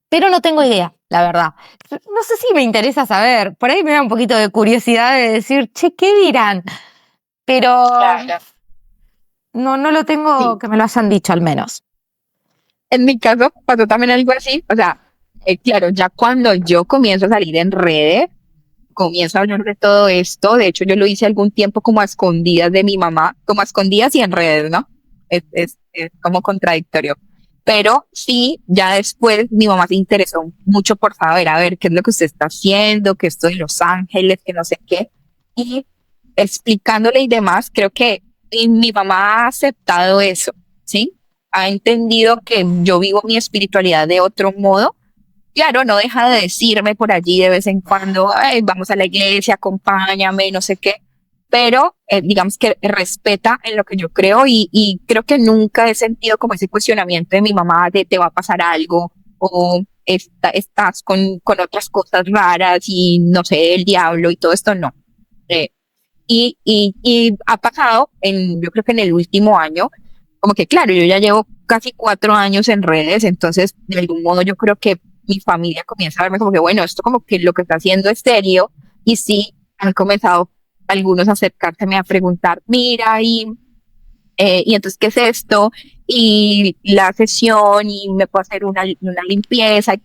pero no tengo idea, la verdad. No sé si me interesa saber, por ahí me da un poquito de curiosidad de decir, che, ¿qué dirán? Pero Claro. no lo tengo, Sí. que me lo hayan dicho al menos. En mi caso pasó también algo así, o sea, claro, ya cuando yo comienzo a salir en redes, comienzo a hablar de todo esto. De hecho, yo lo hice algún tiempo como a escondidas de mi mamá, como a escondidas y en redes, ¿no? Es como contradictorio. Pero sí, ya después mi mamá se interesó mucho por saber, a ver, qué es lo que usted está haciendo, que esto de Los Ángeles, que no sé qué. Y explicándole y demás, creo que mi mamá ha aceptado eso, ¿sí? Ha entendido que yo vivo mi espiritualidad de otro modo. Claro, no deja de decirme por allí de vez en cuando, "Ay, vamos a la iglesia, acompáñame, no sé qué", pero digamos que respeta en lo que yo creo y creo que nunca he sentido como ese cuestionamiento de mi mamá de te va a pasar algo o estás con otras cosas raras y no sé, el diablo y todo esto, no. Eh, y ha pasado, yo creo que en el último año, como que claro, yo ya llevo casi 4 años en redes, entonces de algún modo yo creo que mi familia comienza a verme como que bueno, esto como que lo que está haciendo es serio, y sí, han comenzado algunos a acercárseme a preguntar, mira, y entonces, ¿qué es esto? Y la sesión, y me puedo hacer una limpieza,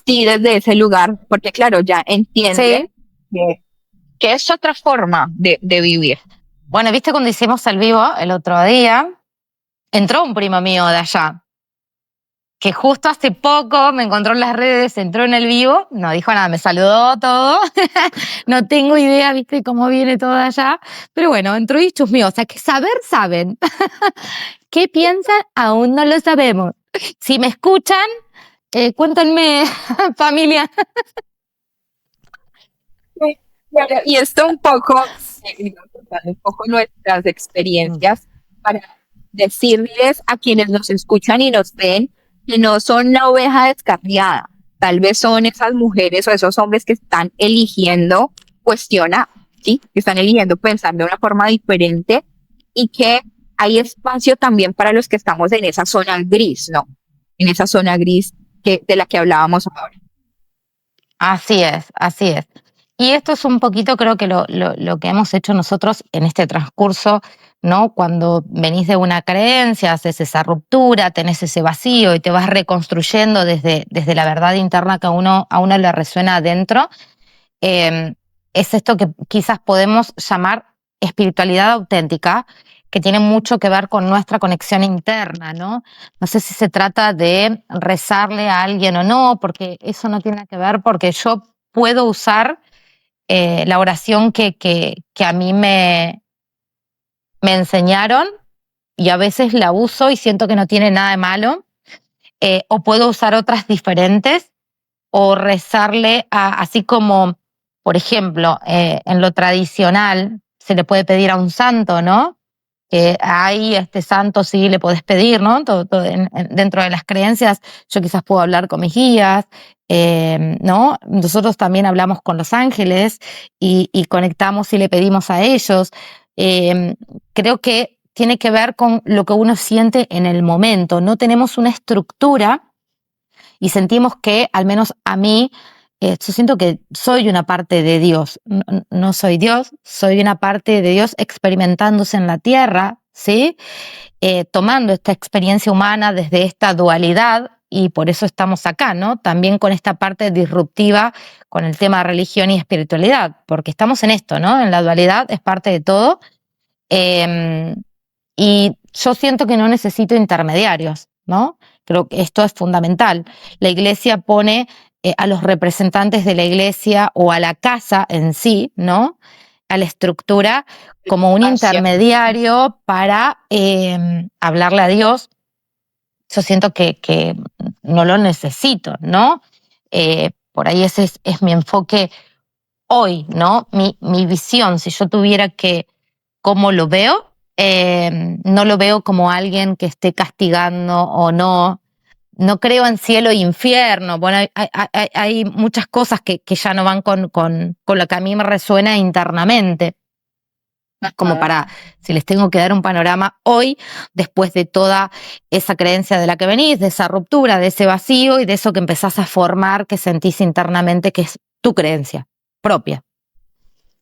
sí, desde ese lugar, porque claro, ya entienden Sí. que es otra forma de vivir. Bueno, viste cuando hicimos el vivo el otro día, entró un primo mío de allá, que justo hace poco me encontró en las redes, entró en el vivo, no dijo nada, me saludó todo, no tengo idea, viste, cómo viene todo allá, pero bueno, entró y chusmeó, o sea, que saber saben. ¿Qué piensan? Aún no lo sabemos. Si me escuchan, cuéntenme, familia. Sí, bueno, y esto un poco, digamos, contando un poco nuestras experiencias para decirles a quienes nos escuchan y nos ven que no son la oveja descarriada. Tal vez son esas mujeres o esos hombres que están eligiendo cuestionar, ¿sí? Que están eligiendo pensar de una forma diferente y que hay espacio también para los que estamos en esa zona gris, ¿no? En esa zona gris de la que hablábamos ahora. Así es, así es. Y esto es un poquito, creo que lo que hemos hecho nosotros en este transcurso, ¿no? Cuando venís de una creencia, haces esa ruptura, tenés ese vacío y te vas reconstruyendo desde la verdad interna que a uno le resuena adentro, es esto que quizás podemos llamar espiritualidad auténtica, que tiene mucho que ver con nuestra conexión interna, ¿no? No sé si se trata de rezarle a alguien o no, porque eso no tiene que ver, porque yo puedo usar la oración que a mí me enseñaron y a veces la uso y siento que no tiene nada de malo, o puedo usar otras diferentes o rezarle así como, por ejemplo, en lo tradicional se le puede pedir a un santo, ¿no? Que hay este santo, sí, le podés pedir, ¿no? Todo dentro de las creencias, yo quizás puedo hablar con mis guías, ¿no? Nosotros también hablamos con los ángeles y conectamos y le pedimos a ellos. Creo que tiene que ver con lo que uno siente en el momento. No tenemos una estructura y sentimos que, al menos a mí, yo siento que soy una parte de Dios. No soy Dios, soy una parte de Dios experimentándose en la tierra, ¿sí? Tomando esta experiencia humana desde esta dualidad, y por eso estamos acá, ¿no? También con esta parte disruptiva con el tema de religión y espiritualidad, porque estamos en esto, ¿no? En la dualidad es parte de todo. Y yo siento que no necesito intermediarios. ¿no? Creo que esto es fundamental. La iglesia pone a los representantes de la iglesia o a la casa en sí, ¿no? A la estructura como un intermediario para hablarle a Dios. Yo siento que no lo necesito, ¿no? Por ahí ese es mi enfoque hoy, ¿no? Mi visión, si yo tuviera que, ¿cómo lo veo? No lo veo como alguien que esté castigando o no. No creo en cielo e infierno. Bueno, hay muchas cosas que ya no van con lo que a mí me resuena internamente. Como para, si les tengo que dar un panorama hoy, después de toda esa creencia de la que venís, de esa ruptura, de ese vacío y de eso que empezás a formar, que sentís internamente que es tu creencia propia.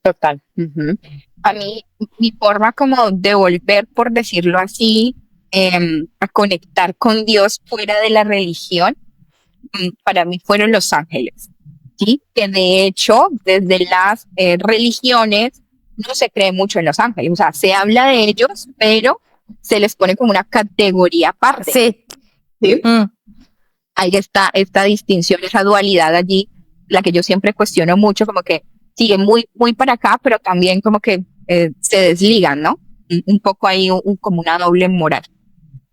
Total. Ujú. A mí, mi forma como de volver, por decirlo así, a conectar con Dios fuera de la religión, para mí fueron los ángeles, ¿sí? Que de hecho, desde las religiones no se cree mucho en los ángeles, o sea, se habla de ellos, pero se les pone como una categoría aparte. Sí. ¿Sí? Hay esta distinción, esa dualidad allí, la que yo siempre cuestiono mucho, como que sigue muy, muy para acá, pero también como que se desligan, ¿no? Un poco ahí, como una doble moral.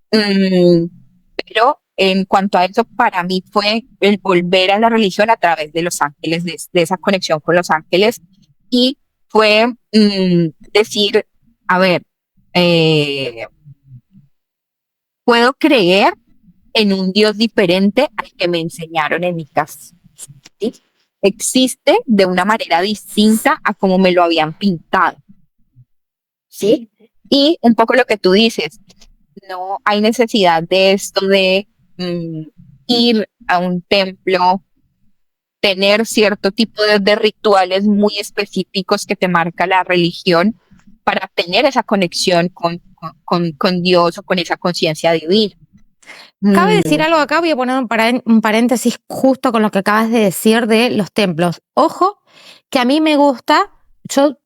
Pero en cuanto a eso, para mí fue el volver a la religión a través de los ángeles, de esa conexión con los ángeles, y fue decir, a ver, puedo creer en un Dios diferente al que me enseñaron en mi casa, ¿sí? Existe de una manera distinta a como me lo habían pintado, ¿sí? Y un poco lo que tú dices, no hay necesidad de esto de ir a un templo, tener cierto tipo de rituales muy específicos que te marca la religión para tener esa conexión con Dios o con esa conciencia divina. Cabe decir algo acá, voy a poner un paréntesis justo con lo que acabas de decir de los templos. Ojo, que a mí me gusta, yo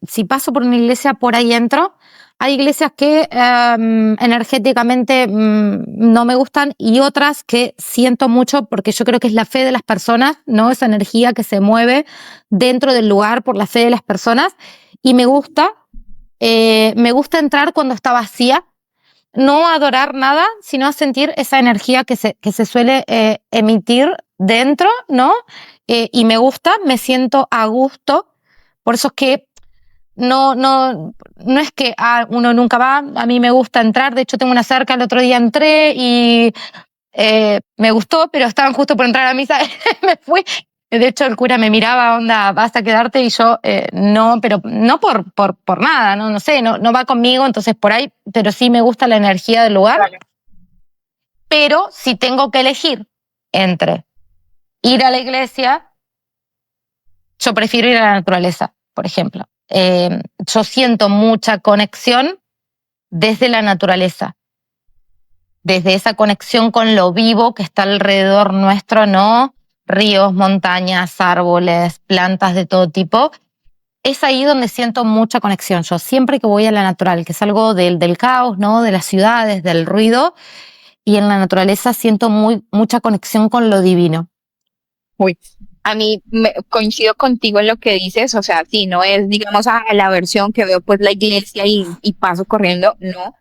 si paso por una iglesia por ahí entro, hay iglesias que energéticamente no me gustan y otras que siento mucho porque yo creo que es la fe de las personas, ¿no? Esa energía que se mueve dentro del lugar por la fe de las personas y me gusta entrar cuando está vacía. No adorar nada, sino a sentir esa energía que se suele emitir dentro, ¿no? Y me gusta, me siento a gusto. Por eso es que no es que uno nunca va, a mí me gusta entrar. De hecho, tengo una cerca, el otro día entré y me gustó, pero estaban justo por entrar a misa, me fui. De hecho, el cura me miraba, onda, vas a quedarte, y yo, no, pero no por nada, no sé, no va conmigo, entonces por ahí, pero sí me gusta la energía del lugar. Vale. Pero si tengo que elegir entre ir a la iglesia, yo prefiero ir a la naturaleza, por ejemplo. Yo siento mucha conexión desde la naturaleza, desde esa conexión con lo vivo que está alrededor nuestro, ¿no? Ríos, montañas, árboles, plantas de todo tipo. Es ahí donde siento mucha conexión. Yo siempre que voy a la natural, que salgo del caos, ¿no? De las ciudades, del ruido, y en la naturaleza siento mucha conexión con lo divino. Uy, a mí coincido contigo en lo que dices, o sea, sí, no es, digamos, la versión que veo pues la iglesia y paso corriendo, no.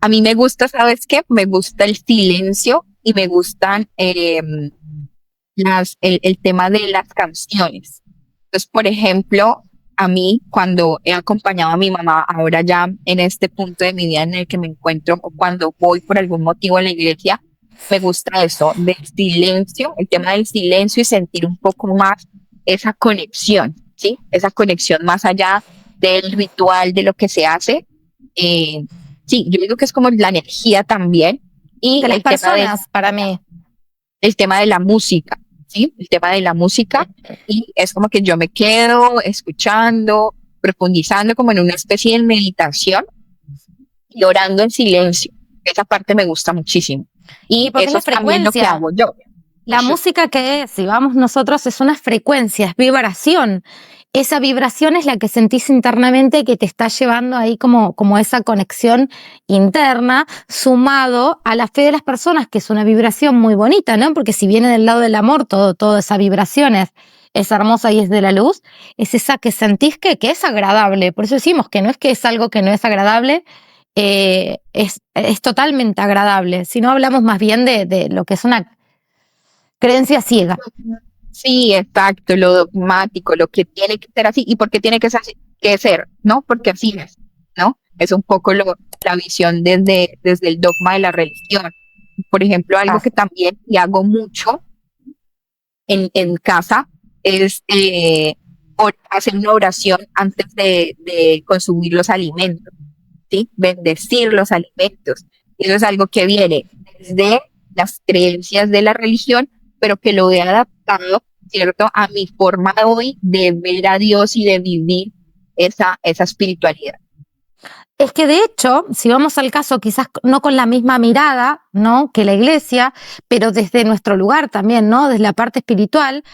A mí me gusta, ¿sabes qué? Me gusta el silencio y me gustan el tema de las canciones. Entonces, por ejemplo, a mí cuando he acompañado a mi mamá, ahora ya en este punto de mi vida en el que me encuentro, o cuando voy por algún motivo a la iglesia, me gusta eso, del silencio, el tema del silencio y sentir un poco más esa conexión, ¿sí? Esa conexión más allá del ritual, de lo que se hace. Sí, yo digo que es como la energía también. Y de las personas, para mí. El tema de la música, ¿sí? El tema de la música. Y es como que yo me quedo escuchando, profundizando como en una especie de meditación y orando en silencio. Esa parte me gusta muchísimo. Y eso es también lo que hago yo. La música que es, si vamos nosotros, es una frecuencia, es vibración. esa vibración es la que sentís internamente que te está llevando ahí como esa conexión interna, sumado a la fe de las personas, que es una vibración muy bonita, ¿no? Porque si viene del lado del amor, toda esa vibración es hermosa y es de la luz, es esa que sentís que es agradable. Por eso decimos que no es que es algo que no es agradable, es totalmente agradable, sino hablamos más bien de lo que es una creencia ciega. Sí, exacto, lo dogmático, lo que tiene que ser así y por qué tiene que ser, ¿no? Porque así es, ¿no? Es un poco la visión desde el dogma de la religión. Por ejemplo, algo que también y hago mucho en casa es hacer una oración antes de consumir los alimentos, ¿sí? Bendecir los alimentos. Y eso es algo que viene desde las creencias de la religión, pero que lo he adaptado, ¿cierto?, a mi forma hoy de ver a Dios y de vivir esa espiritualidad. Es que de hecho, si vamos al caso, quizás no con la misma mirada, ¿no?, que la iglesia, pero desde nuestro lugar también, ¿no?, desde la parte espiritual,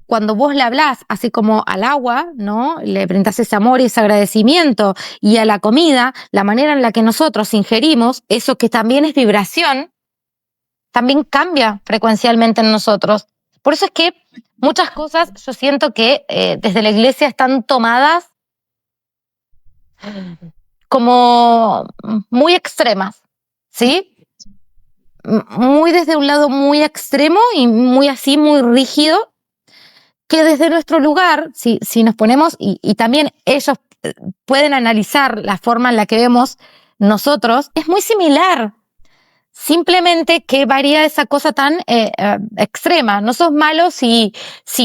cuando vos le hablás así como al agua, ¿no?, le brindás ese amor y ese agradecimiento, y a la comida, la manera en la que nosotros ingerimos, eso que también es vibración, también cambia frecuencialmente en nosotros. Por eso es que muchas cosas yo siento que desde la iglesia están tomadas como muy extremas, ¿sí? Muy desde un lado muy extremo y muy así, muy rígido, que desde nuestro lugar, si nos ponemos, y también ellos pueden analizar la forma en la que vemos nosotros, es muy similar. Simplemente que varía esa cosa tan extrema. No sos malo si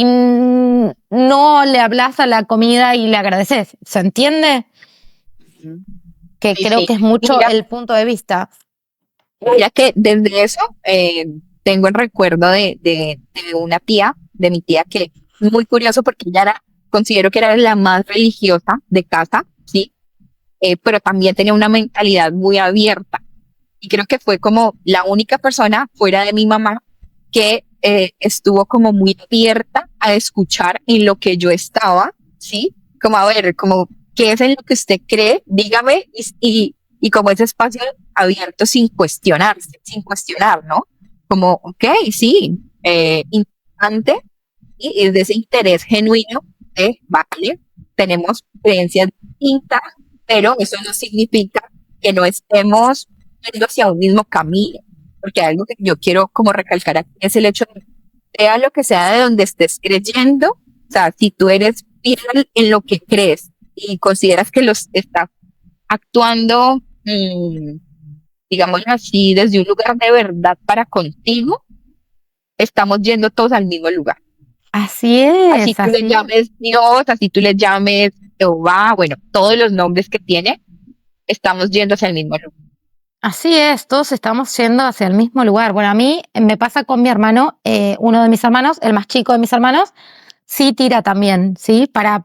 no le hablas a la comida y le agradeces. ¿Se entiende? Que Sí, creo sí. que es mucho Mira, el punto de vista. mira que desde eso tengo el recuerdo de una tía, de mi tía, que es muy curioso porque ella considero que era la más religiosa de casa, ¿sí? Pero también tenía una mentalidad muy abierta. Y creo que fue como la única persona fuera de mi mamá que estuvo como muy abierta a escuchar en lo que yo estaba, ¿sí? Como a ver, como qué es en lo que usted cree, dígame, y como ese espacio abierto sin cuestionarse, sin cuestionar, ¿no? Como, ok, sí, importante, y es de ese interés genuino de, vale, tenemos creencias distintas, pero eso no significa que no estemos yendo hacia un mismo camino, porque algo que yo quiero como recalcar aquí es el hecho de, sea lo que sea de donde estés creyendo, o sea, si tú eres fiel en lo que crees y consideras que los estás actuando, digámoslo así, desde un lugar de verdad para contigo, estamos yendo todos al mismo lugar. Así Así es, tú le llames Dios, así tú le llames Jehová, bueno, todos los nombres que tiene, estamos yendo hacia el mismo lugar. Así es, todos estamos yendo hacia el mismo lugar. Bueno, a mí me pasa con mi hermano, uno de mis hermanos, el más chico de mis hermanos, sí tira también, ¿sí? Para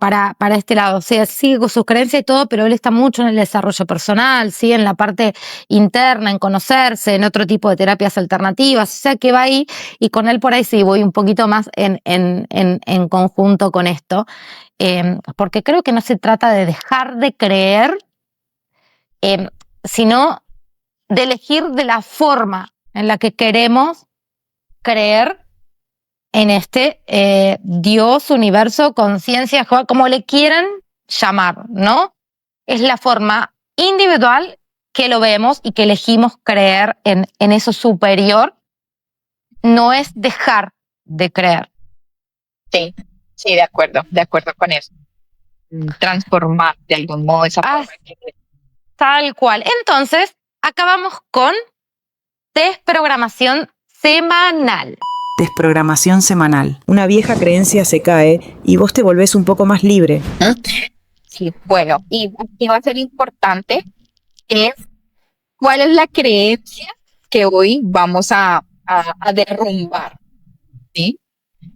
este lado. O sea, sigue con sus creencias y todo, pero él está mucho en el desarrollo personal, ¿sí? En la parte interna, en conocerse, en otro tipo de terapias alternativas. O sea, que va ahí, y con él por ahí sí voy un poquito más en conjunto con esto. Porque creo que no se trata de dejar de creer, sino de elegir de la forma en la que queremos creer en este Dios, universo, conciencia, como le quieran llamar, ¿no? Es la forma individual que lo vemos y que elegimos creer en eso superior, no es dejar de creer. Sí, sí, de acuerdo con eso. Transformar de algún modo esa forma. Tal cual. Entonces, acabamos con desprogramación semanal. Desprogramación semanal. Una vieja creencia se cae y vos te volvés un poco más libre. Sí, bueno, y aquí va a ser importante es cuál es la creencia que hoy vamos a derrumbar, ¿sí?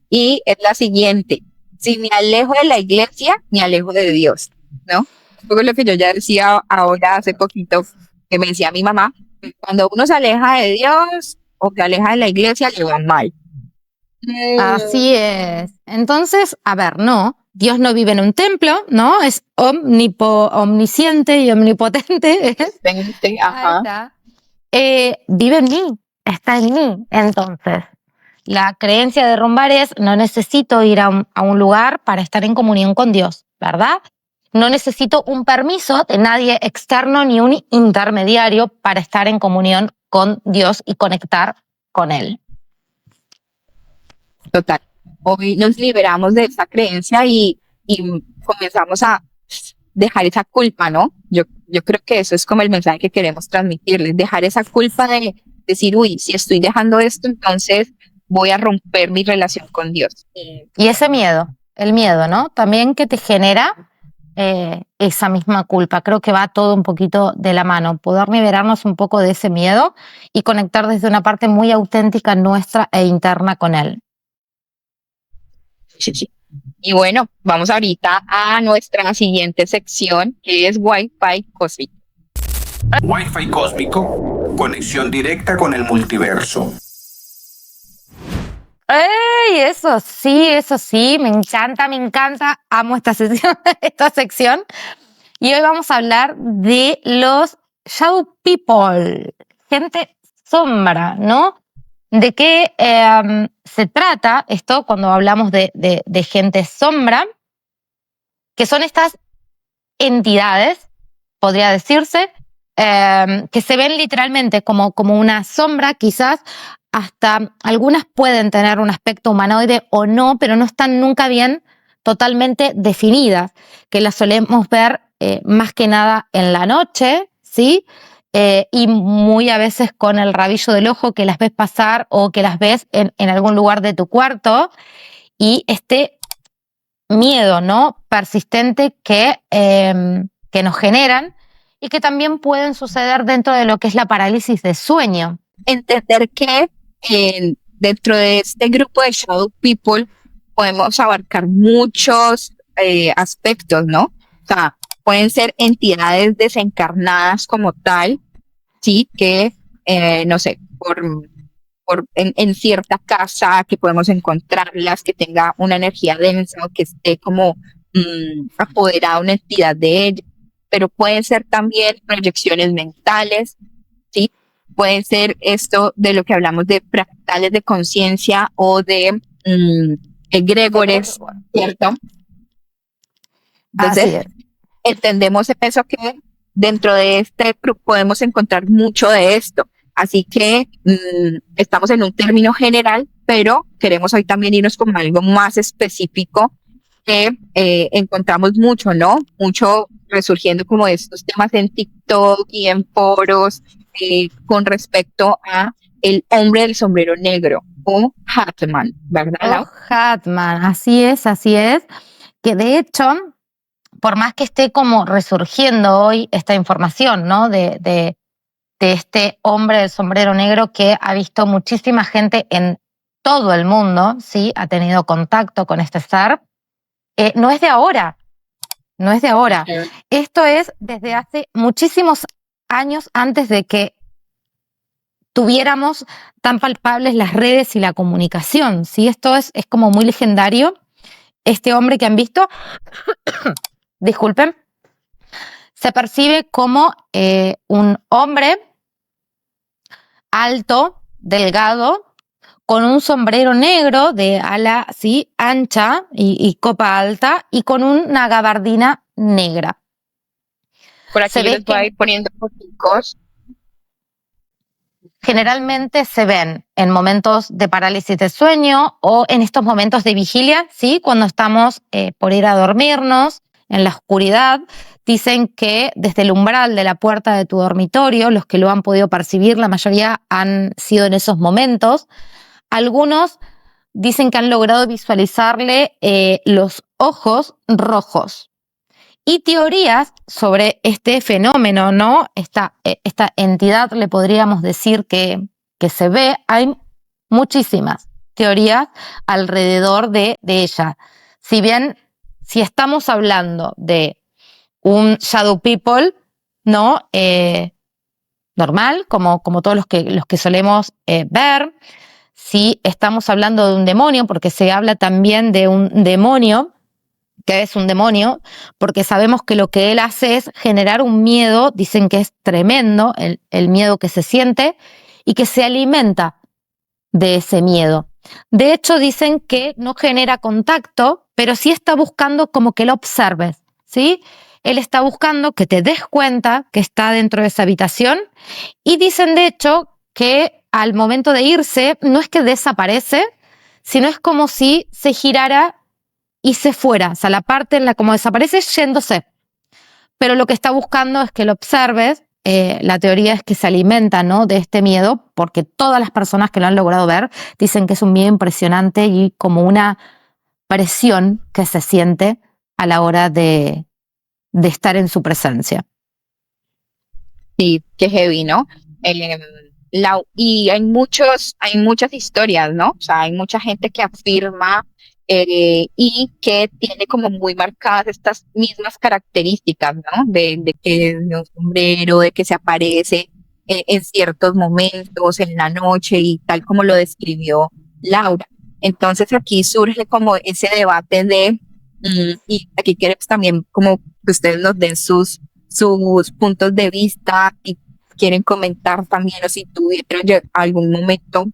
Y es la siguiente: si me alejo de la iglesia, me alejo de Dios, ¿no? Un poco lo que yo ya decía ahora hace poquito, que me decía mi mamá, cuando uno se aleja de Dios o se aleja de la iglesia, le va mal. Así es. Entonces, a ver, no Dios no vive en un templo, ¿no? Es omnisciente y omnipotente. Ahí Ajá. Está. Vive en mí, está en mí. Entonces, la creencia de Rumbar es: no necesito ir a un lugar para estar en comunión con Dios, ¿verdad? No necesito un permiso de nadie externo ni un intermediario para estar en comunión con Dios y conectar con Él. Total. Hoy nos liberamos de esa creencia y comenzamos a dejar esa culpa, ¿no? Yo creo que eso es como el mensaje que queremos transmitirles, dejar esa culpa de decir, uy, si estoy dejando esto, entonces voy a romper mi relación con Dios. Y ese miedo, el miedo, ¿no? También que te genera esa misma culpa. Creo que va todo un poquito de la mano. Poder liberarnos un poco de ese miedo y conectar desde una parte muy auténtica nuestra e interna con él. Sí. Y bueno, vamos ahorita a nuestra siguiente sección, que es Wi-Fi Cósmico. Wi-Fi cósmico, conexión directa con el multiverso. ¡Ey! Eso sí, me encanta, amo esta sección. Y hoy vamos a hablar de los Shadow People, gente sombra, ¿no? ¿De qué se trata esto cuando hablamos de gente sombra? Que son estas entidades, podría decirse, que se ven literalmente como una sombra, quizás hasta algunas pueden tener un aspecto humanoide o no, pero no están nunca bien totalmente definidas, que las solemos ver más que nada en la noche, ¿sí? Y muy a veces con el rabillo del ojo, que las ves pasar o que las ves en algún lugar de tu cuarto, y este miedo, ¿no?, persistente que nos generan y que también pueden suceder dentro de lo que es la parálisis de sueño. Entender que dentro de este grupo de Shadow People podemos abarcar muchos aspectos, ¿no? O sea, pueden ser entidades desencarnadas como tal, sí, que, no sé, en cierta casa que podemos encontrarlas, que tenga una energía densa o que esté como apoderada una entidad de ella, pero pueden ser también proyecciones mentales, ¿sí? Pueden ser esto de lo que hablamos de fractales de conciencia o de egregores, ¿cierto? Entonces, entendemos eso, que dentro de este grupo podemos encontrar mucho de esto. Así que estamos en un término general, pero queremos hoy también irnos con algo más específico que encontramos mucho, ¿no? Mucho resurgiendo como de estos temas en TikTok y en foros con respecto a el hombre del sombrero negro o Hatman, ¿verdad? Hatman, así es, que de hecho, por más que esté como resurgiendo hoy esta información, ¿no?, de este hombre del sombrero negro que ha visto muchísima gente en todo el mundo, ¿sí?, ha tenido contacto con este ser, no es de ahora. Esto es desde hace muchísimos años, antes de que tuviéramos tan palpables las redes y la comunicación, ¿sí? Esto es como muy legendario. Este hombre que han visto, disculpen, se percibe como un hombre alto, delgado, con un sombrero negro de ala, ¿sí?, ancha y copa alta, y con una gabardina negra. Por aquí les voy a ir poniendo fotos. Generalmente se ven en momentos de parálisis de sueño o en estos momentos de vigilia, ¿sí?, cuando estamos por ir a dormirnos en la oscuridad. Dicen que desde el umbral de la puerta de tu dormitorio, los que lo han podido percibir, la mayoría han sido en esos momentos. Algunos dicen que han logrado visualizarle los ojos rojos. Y teorías sobre este fenómeno, ¿no?, esta entidad, le podríamos decir que se ve. Hay muchísimas teorías alrededor de ella. Si bien, si estamos hablando de un Shadow People, ¿no?, normal, como todos los que solemos ver. Si estamos hablando de un demonio, porque se habla también de un demonio que es un demonio, porque sabemos que lo que él hace es generar un miedo, dicen que es tremendo el miedo que se siente y que se alimenta de ese miedo. De hecho, dicen que no genera contacto, pero sí está buscando como que lo observes, ¿sí? Él está buscando que te des cuenta que está dentro de esa habitación y dicen, de hecho, que al momento de irse no es que desaparece, sino es como si se girara y se fuera, o sea, la parte en la como desaparece yéndose. Pero lo que está buscando es que lo observes. La teoría es que se alimenta, ¿no?, de este miedo, porque todas las personas que lo han logrado ver dicen que es un miedo impresionante y como una presión que se siente a la hora de estar en su presencia. Sí, qué heavy, ¿no? Eh, y hay muchas historias, ¿no? O sea, hay mucha gente que afirma y que tiene como muy marcadas estas mismas características, ¿no? De que es de un sombrero, de que se aparece en ciertos momentos, en la noche y tal como lo describió Laura. Entonces aquí surge como ese debate y aquí queremos también como que ustedes nos den sus puntos de vista y quieren comentar también o si tuvieron algún momento,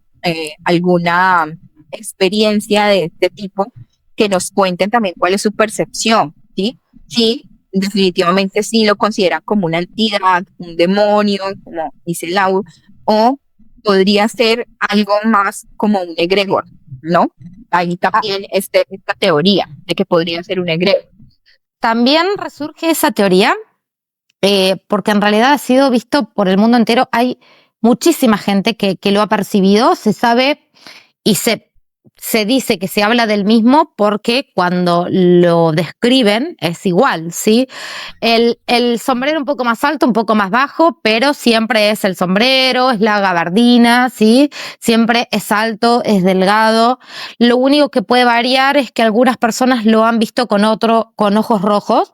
alguna experiencia de este tipo, que nos cuenten también cuál es su percepción, ¿sí? Sí, definitivamente sí lo consideran como una entidad, un demonio, como dice Lau, o podría ser algo más como un egregor, ¿no? Ahí también esta teoría de que podría ser un egregor. También resurge esa teoría porque en realidad ha sido visto por el mundo entero. Hay muchísima gente que lo ha percibido, se sabe y se dice que se habla del mismo porque cuando lo describen es igual, ¿sí? El sombrero un poco más alto, un poco más bajo, pero siempre es el sombrero, es la gabardina, ¿sí? Siempre es alto, es delgado. Lo único que puede variar es que algunas personas lo han visto con ojos rojos,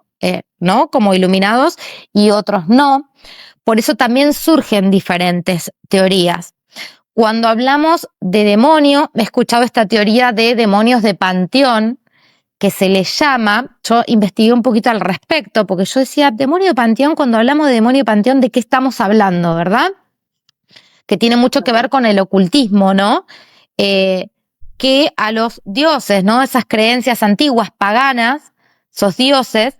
¿no?, como iluminados, y otros no. Por eso también surgen diferentes teorías. Cuando hablamos de demonio, he escuchado esta teoría de demonios de panteón, que se le llama. Yo investigué un poquito al respecto, porque yo decía, demonio de panteón, cuando hablamos de demonio de panteón, ¿de qué estamos hablando, verdad? Que tiene mucho que ver con el ocultismo, ¿no? Que a los dioses, ¿no?, esas creencias antiguas, paganas, esos dioses,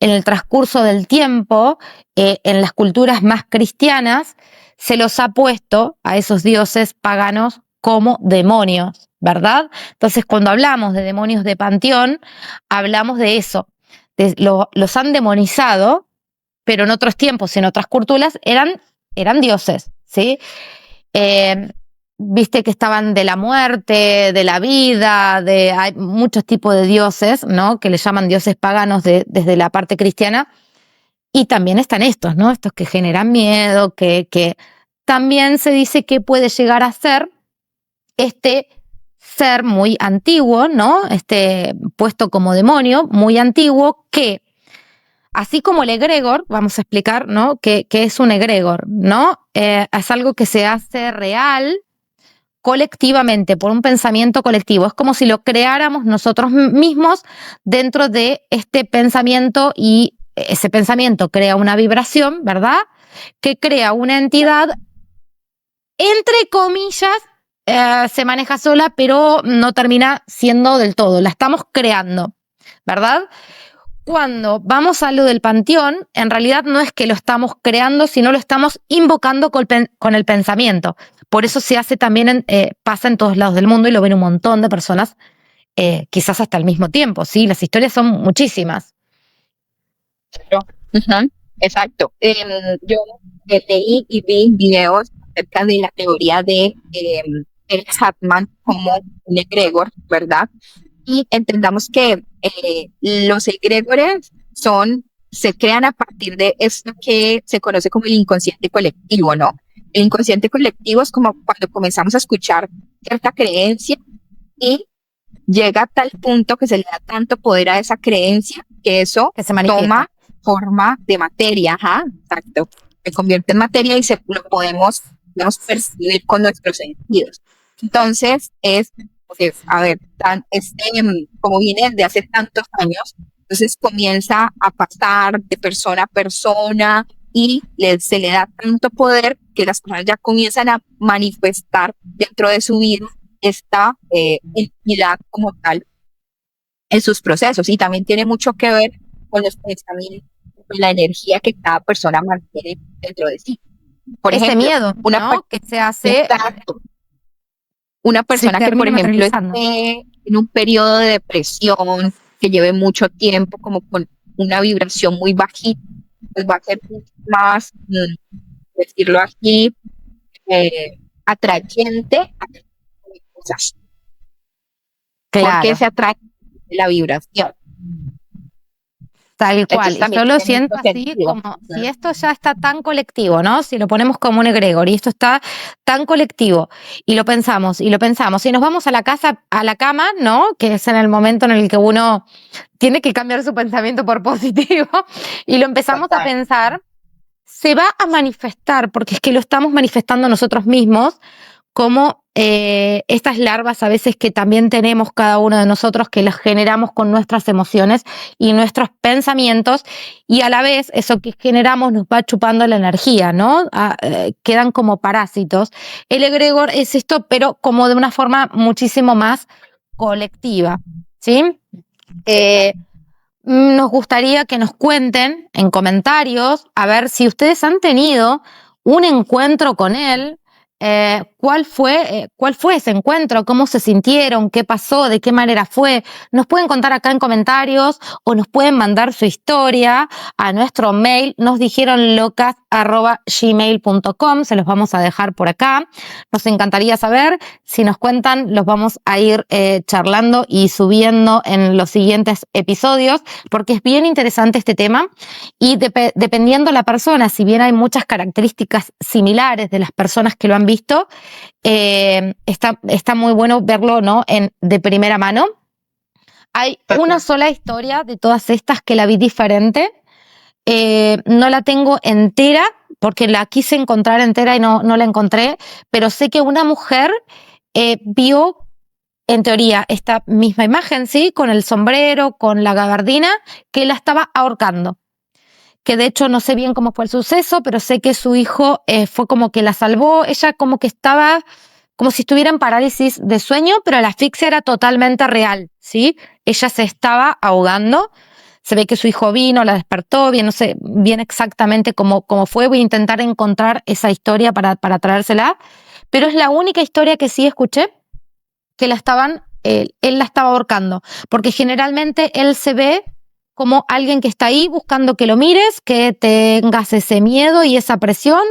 en el transcurso del tiempo, en las culturas más cristianas, se los ha puesto a esos dioses paganos como demonios, ¿verdad? Entonces, cuando hablamos de demonios de panteón, hablamos de eso. Los han demonizado, pero en otros tiempos y en otras culturas eran dioses, ¿sí? Viste que estaban de la muerte, de la vida, hay muchos tipos de dioses, ¿no?, que le llaman dioses paganos desde la parte cristiana, y también están estos, ¿no?, estos que generan miedo, que también se dice que puede llegar a ser este ser muy antiguo, ¿no?, puesto como demonio, muy antiguo, que así como el egregor, vamos a explicar, ¿no?, que es un egregor, ¿no? Es algo que se hace real colectivamente, por un pensamiento colectivo. Es como si lo creáramos nosotros mismos dentro de este pensamiento, y ese pensamiento crea una vibración, ¿verdad?, que crea una entidad, entre comillas, se maneja sola, pero no termina siendo del todo, la estamos creando, ¿verdad? Cuando vamos a lo del panteón, en realidad no es que lo estamos creando, sino lo estamos invocando con el pensamiento. Por eso se hace también, pasa en todos lados del mundo y lo ven un montón de personas, quizás hasta al mismo tiempo, ¿sí? Las historias son muchísimas. Uh-huh, exacto. Yo leí y vi videos acerca de la teoría de el Hatman como un egregor, ¿verdad? Y entendamos que los egregores se crean a partir de esto que se conoce como el inconsciente colectivo, ¿no? El inconsciente colectivo es como cuando comenzamos a escuchar cierta creencia y llega a tal punto que se le da tanto poder a esa creencia que eso Que se manifiesta. toma forma de materia, ajá, exacto. Se convierte en materia y lo podemos percibir con nuestros sentidos. Entonces, es Pues, a ver, como viene desde hace tantos años, entonces comienza a pasar de persona a persona y se le da tanto poder que las personas ya comienzan a manifestar dentro de su vida esta entidad como tal en sus procesos. Y también tiene mucho que ver con los pensamientos, con la energía que cada persona mantiene dentro de sí. Por Ese ejemplo, miedo, ¿no? Que se hace, exacto. Una persona que, por termina ejemplo, materializando. esté en un periodo de depresión, que lleve mucho tiempo como con una vibración muy bajita, pues va a ser mucho más, decirlo así, atrayente a cosas, porque Claro, se atrae la vibración. tal cual. Entonces Y también yo lo tiene siento mucho así sentido. como si esto ya está tan colectivo, ¿no? Si lo ponemos como un egregor y esto está tan colectivo y lo pensamos y nos vamos a la casa, a la cama, ¿no? Que es en el momento en el que uno tiene que cambiar su pensamiento por positivo y lo empezamos a Total. pensar, se va a manifestar, porque es que lo estamos manifestando nosotros mismos, como estas larvas a veces que también tenemos cada uno de nosotros, que las generamos con nuestras emociones y nuestros pensamientos, y a la vez eso que generamos nos va chupando la energía, ¿no? Quedan como parásitos. El egregor es esto, pero como de una forma muchísimo más colectiva, ¿sí? Nos gustaría que nos cuenten en comentarios a ver si ustedes han tenido un encuentro con él, cuál fue ese encuentro, cómo se sintieron, qué pasó, de qué manera fue. Nos pueden contar acá en comentarios o nos pueden mandar su historia a nuestro mail, nosdijeronlocas@gmail.com, se los vamos a dejar por acá. Nos encantaría saber, si nos cuentan, los vamos a ir charlando y subiendo en los siguientes episodios, porque es bien interesante este tema y dependiendo la persona, si bien hay muchas características similares de las personas que lo han visto, está muy bueno verlo, ¿no? De primera mano. Hay una sola historia de todas estas que la vi diferente. No la tengo entera porque la quise encontrar entera y no la encontré, pero sé que una mujer vio en teoría esta misma imagen, ¿sí? Con el sombrero, con la gabardina, que la estaba ahorcando. Que de hecho no sé bien cómo fue el suceso, pero sé que su hijo fue como que la salvó. Ella como que estaba, como si estuviera en parálisis de sueño, pero la asfixia era totalmente real, ¿sí? Ella se estaba ahogando. Se ve que su hijo vino, la despertó, bien, no sé bien exactamente cómo fue. Voy a intentar encontrar esa historia para traérsela. Pero es la única historia que sí escuché que él la estaba ahorcando, porque generalmente él se ve como alguien que está ahí buscando que lo mires, que tengas ese miedo y esa presión,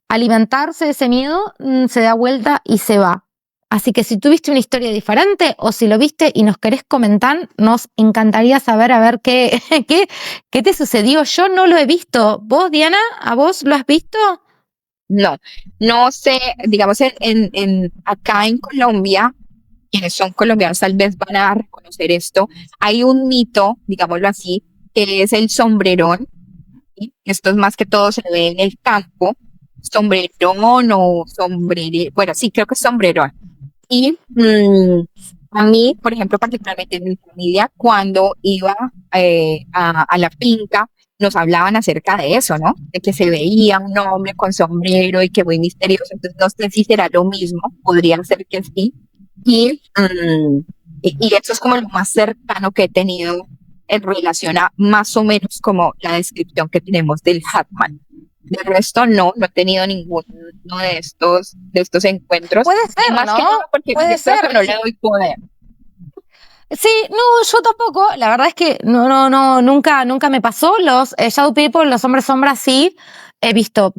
alimentarse de ese miedo, se da vuelta y se va. Así que si tuviste una historia diferente o si lo viste y nos querés comentar, nos encantaría saber a ver qué te sucedió. Yo no lo he visto. ¿Vos, Diana, a vos lo has visto? No sé, digamos acá en Colombia, quienes son colombianos tal vez van a reconocer esto. Hay un mito, digámoslo así, que es el sombrerón. ¿Sí? Esto es más que todo se ve en el campo, sombrerón o sombrerero, bueno, sí, creo que es sombrerón. Y a mí, por ejemplo, particularmente en mi familia, cuando iba a la finca, nos hablaban acerca de eso, ¿no? De que se veía un hombre con sombrero y que muy misterioso. Entonces, no sé si será lo mismo, podría ser que sí. Y eso es como lo más cercano que he tenido en relación a más o menos como la descripción que tenemos del Hatman. De resto no he tenido ninguno de estos encuentros. Puede ser, más ¿no? que nada porque Puede yo creo ser. que no le doy poder. Sí, no, yo tampoco. La verdad es que nunca me pasó. Los Shadow People, los hombres sombras, sí. He visto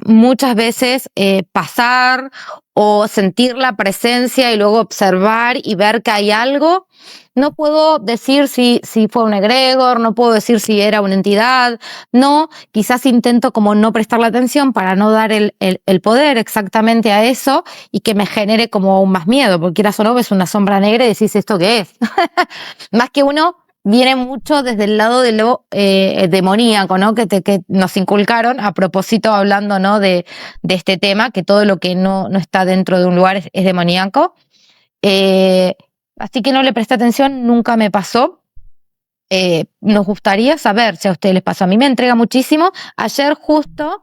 muchas veces pasar o sentir la presencia y luego observar y ver que hay algo. No puedo decir si fue un egregor, no puedo decir si era una entidad. No, quizás intento como no prestarle atención para no dar el poder exactamente a eso y que me genere como aún más miedo, porque quieras o no ves una sombra negra y decís, ¿esto qué es? Más que uno viene mucho desde el lado de lo demoníaco, ¿no? Que nos inculcaron a propósito hablando, ¿no? de este tema, que todo lo que no está dentro de un lugar es demoníaco. Así que no le presté atención, nunca me pasó. Nos gustaría saber si a ustedes les pasó. A mí me entrega muchísimo. Ayer justo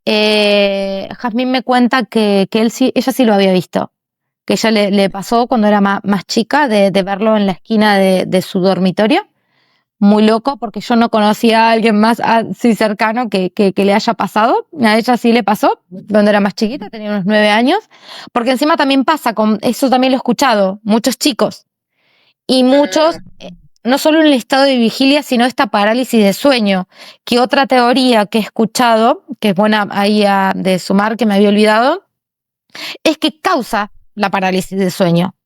Jazmín me cuenta que ella sí lo había visto, que ella le pasó cuando era más chica de verlo en la esquina de su dormitorio. Muy loco, porque yo no conocía a alguien más así cercano que le haya pasado. A ella sí le pasó cuando era más chiquita, tenía unos 9 años, porque encima también pasa, eso también lo he escuchado, muchos chicos y muchos, no solo en el estado de vigilia, sino esta parálisis de sueño, que otra teoría que he escuchado, que es buena ahí de sumar, que me había olvidado, es que causa la parálisis de sueño.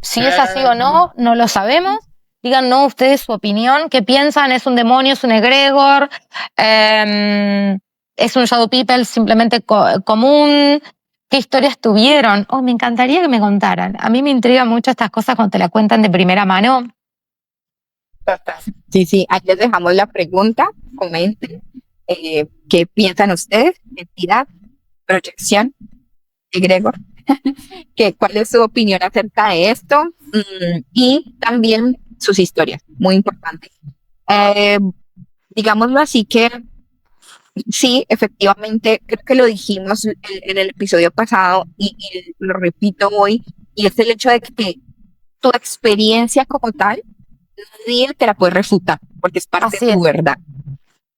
Si es así o no, no lo sabemos. Díganos ustedes su opinión, qué piensan, ¿es un demonio, es un egregor, es un shadow people simplemente común? ¿Qué historias tuvieron? Me encantaría que me contaran. A mí me intrigan mucho estas cosas cuando te la cuentan de primera mano. Sí, ahí les dejamos la pregunta, comenten qué piensan ustedes, entidad, proyección, egregor, cuál es su opinión acerca de esto, y también sus historias, muy importante. Digámoslo así que sí, efectivamente, creo que lo dijimos en el episodio pasado y lo repito hoy, y es el hecho de que tu experiencia como tal, nadie te la puede refutar, porque es parte de tu verdad.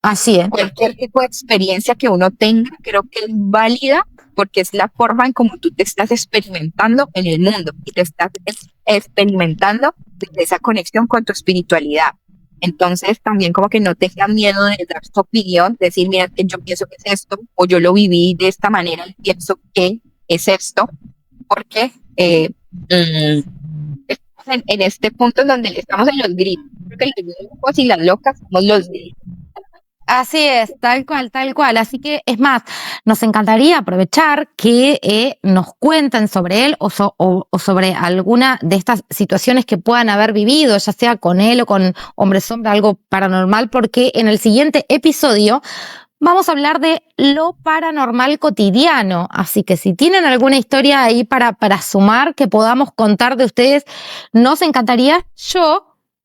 Así es. Cualquier tipo de experiencia que uno tenga, creo que es válida, porque es la forma en cómo tú te estás experimentando en el mundo y te estás experimentando desde esa conexión con tu espiritualidad. Entonces también como que no te da miedo de dar tu opinión, decir, mira, yo pienso que es esto, o yo lo viví de esta manera y pienso que es esto, porque estamos en este punto en donde estamos en los gritos. Creo que los locos y las locas somos los gritos. Así es, tal cual. Así que, es más, nos encantaría aprovechar que nos cuenten sobre él o sobre alguna de estas situaciones que puedan haber vivido, ya sea con él o con Hombre Sombra, algo paranormal, porque en el siguiente episodio vamos a hablar de lo paranormal cotidiano. Así que si tienen alguna historia ahí para sumar que podamos contar de ustedes, nos encantaría.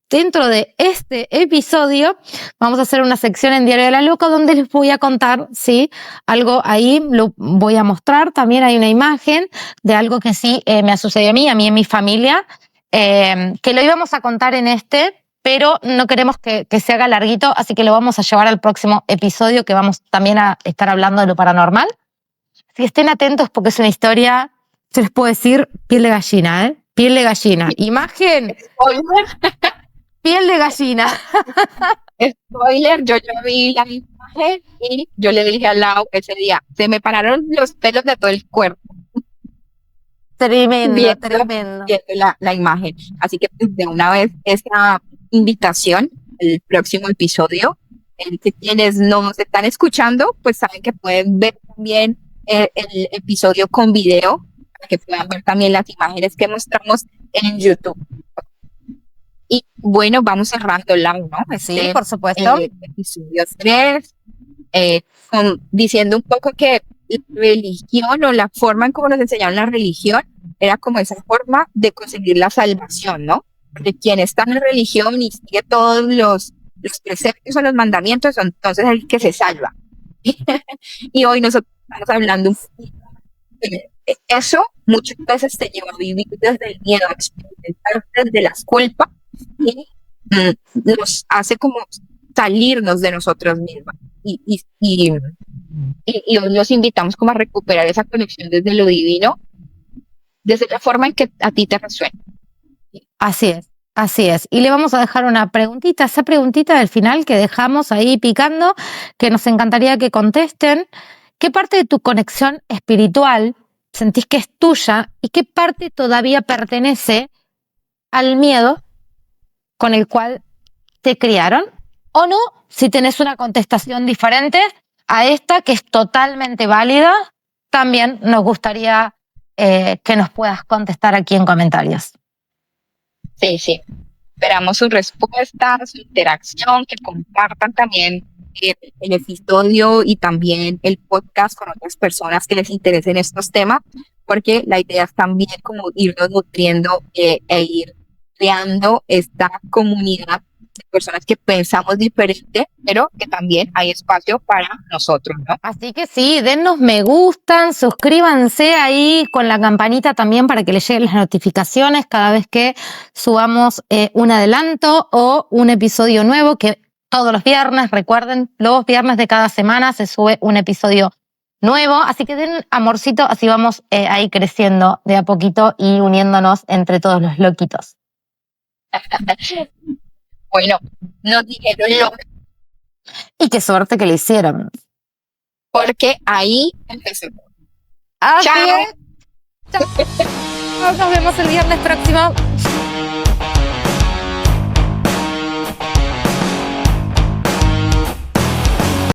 Dentro de este episodio vamos a hacer una sección en Diario de la Loca donde les voy a contar, ¿sí? Algo ahí lo voy a mostrar. También hay una imagen de algo que sí me ha sucedido a mí y en mi familia, que lo íbamos a contar en pero no queremos que se haga larguito, así que lo vamos a llevar al próximo episodio, que vamos también a estar hablando de lo paranormal. Si estén atentos porque es una historia, se les puedo decir, piel de gallina, ¿eh? Piel de gallina. Imagen. Piel de gallina. Spoiler, yo ya vi la imagen y yo le dije al Lau ese día, se me pararon los pelos de todo el cuerpo. Tremendo. Viendo la imagen. Así que de una vez esa invitación, el próximo episodio, que quienes nos están escuchando, pues saben que pueden ver también el episodio con video, para que puedan ver también las imágenes que mostramos en YouTube. Y bueno, vamos cerrando el live, ¿no? Sí, por supuesto. Episodio 3, diciendo un poco que la religión o la forma en cómo nos enseñaron la religión era como esa forma de conseguir la salvación, ¿no? Porque quien está en la religión y sigue todos los preceptos o los mandamientos, entonces es el que se salva. Y hoy nosotros estamos hablando un poquito de eso. Muchas veces te lleva a vivir desde el miedo, a experimentar desde las culpas, y nos hace como salirnos de nosotros mismos y los invitamos como a recuperar esa conexión desde lo divino, desde la forma en que a ti te resuena. Así es. Y le vamos a dejar una preguntita, esa preguntita del final que dejamos ahí picando, que nos encantaría que contesten. ¿Qué parte de tu conexión espiritual sentís que es tuya y qué parte todavía pertenece al miedo con el cual te criaron? O no, si tenés una contestación diferente a esta, que es totalmente válida, también nos gustaría que nos puedas contestar aquí en comentarios. Sí. Esperamos su respuesta, su interacción, que compartan también el episodio y también el podcast con otras personas que les interesen estos temas, porque la idea es también como irnos nutriendo e ir creando esta comunidad de personas que pensamos diferente, pero que también hay espacio para nosotros, ¿no? Así que sí, dennos me gustan, suscríbanse ahí con la campanita también para que les lleguen las notificaciones cada vez que subamos un adelanto o un episodio nuevo, que todos los viernes, recuerden, los viernes de cada semana se sube un episodio nuevo, así que den amorcito, así vamos ahí creciendo de a poquito y uniéndonos entre todos los loquitos. Bueno, nos dijeron Y qué suerte que le hicieron. porque ahí empezó. Así Chao. es. Chao. Nos vemos el viernes próximo.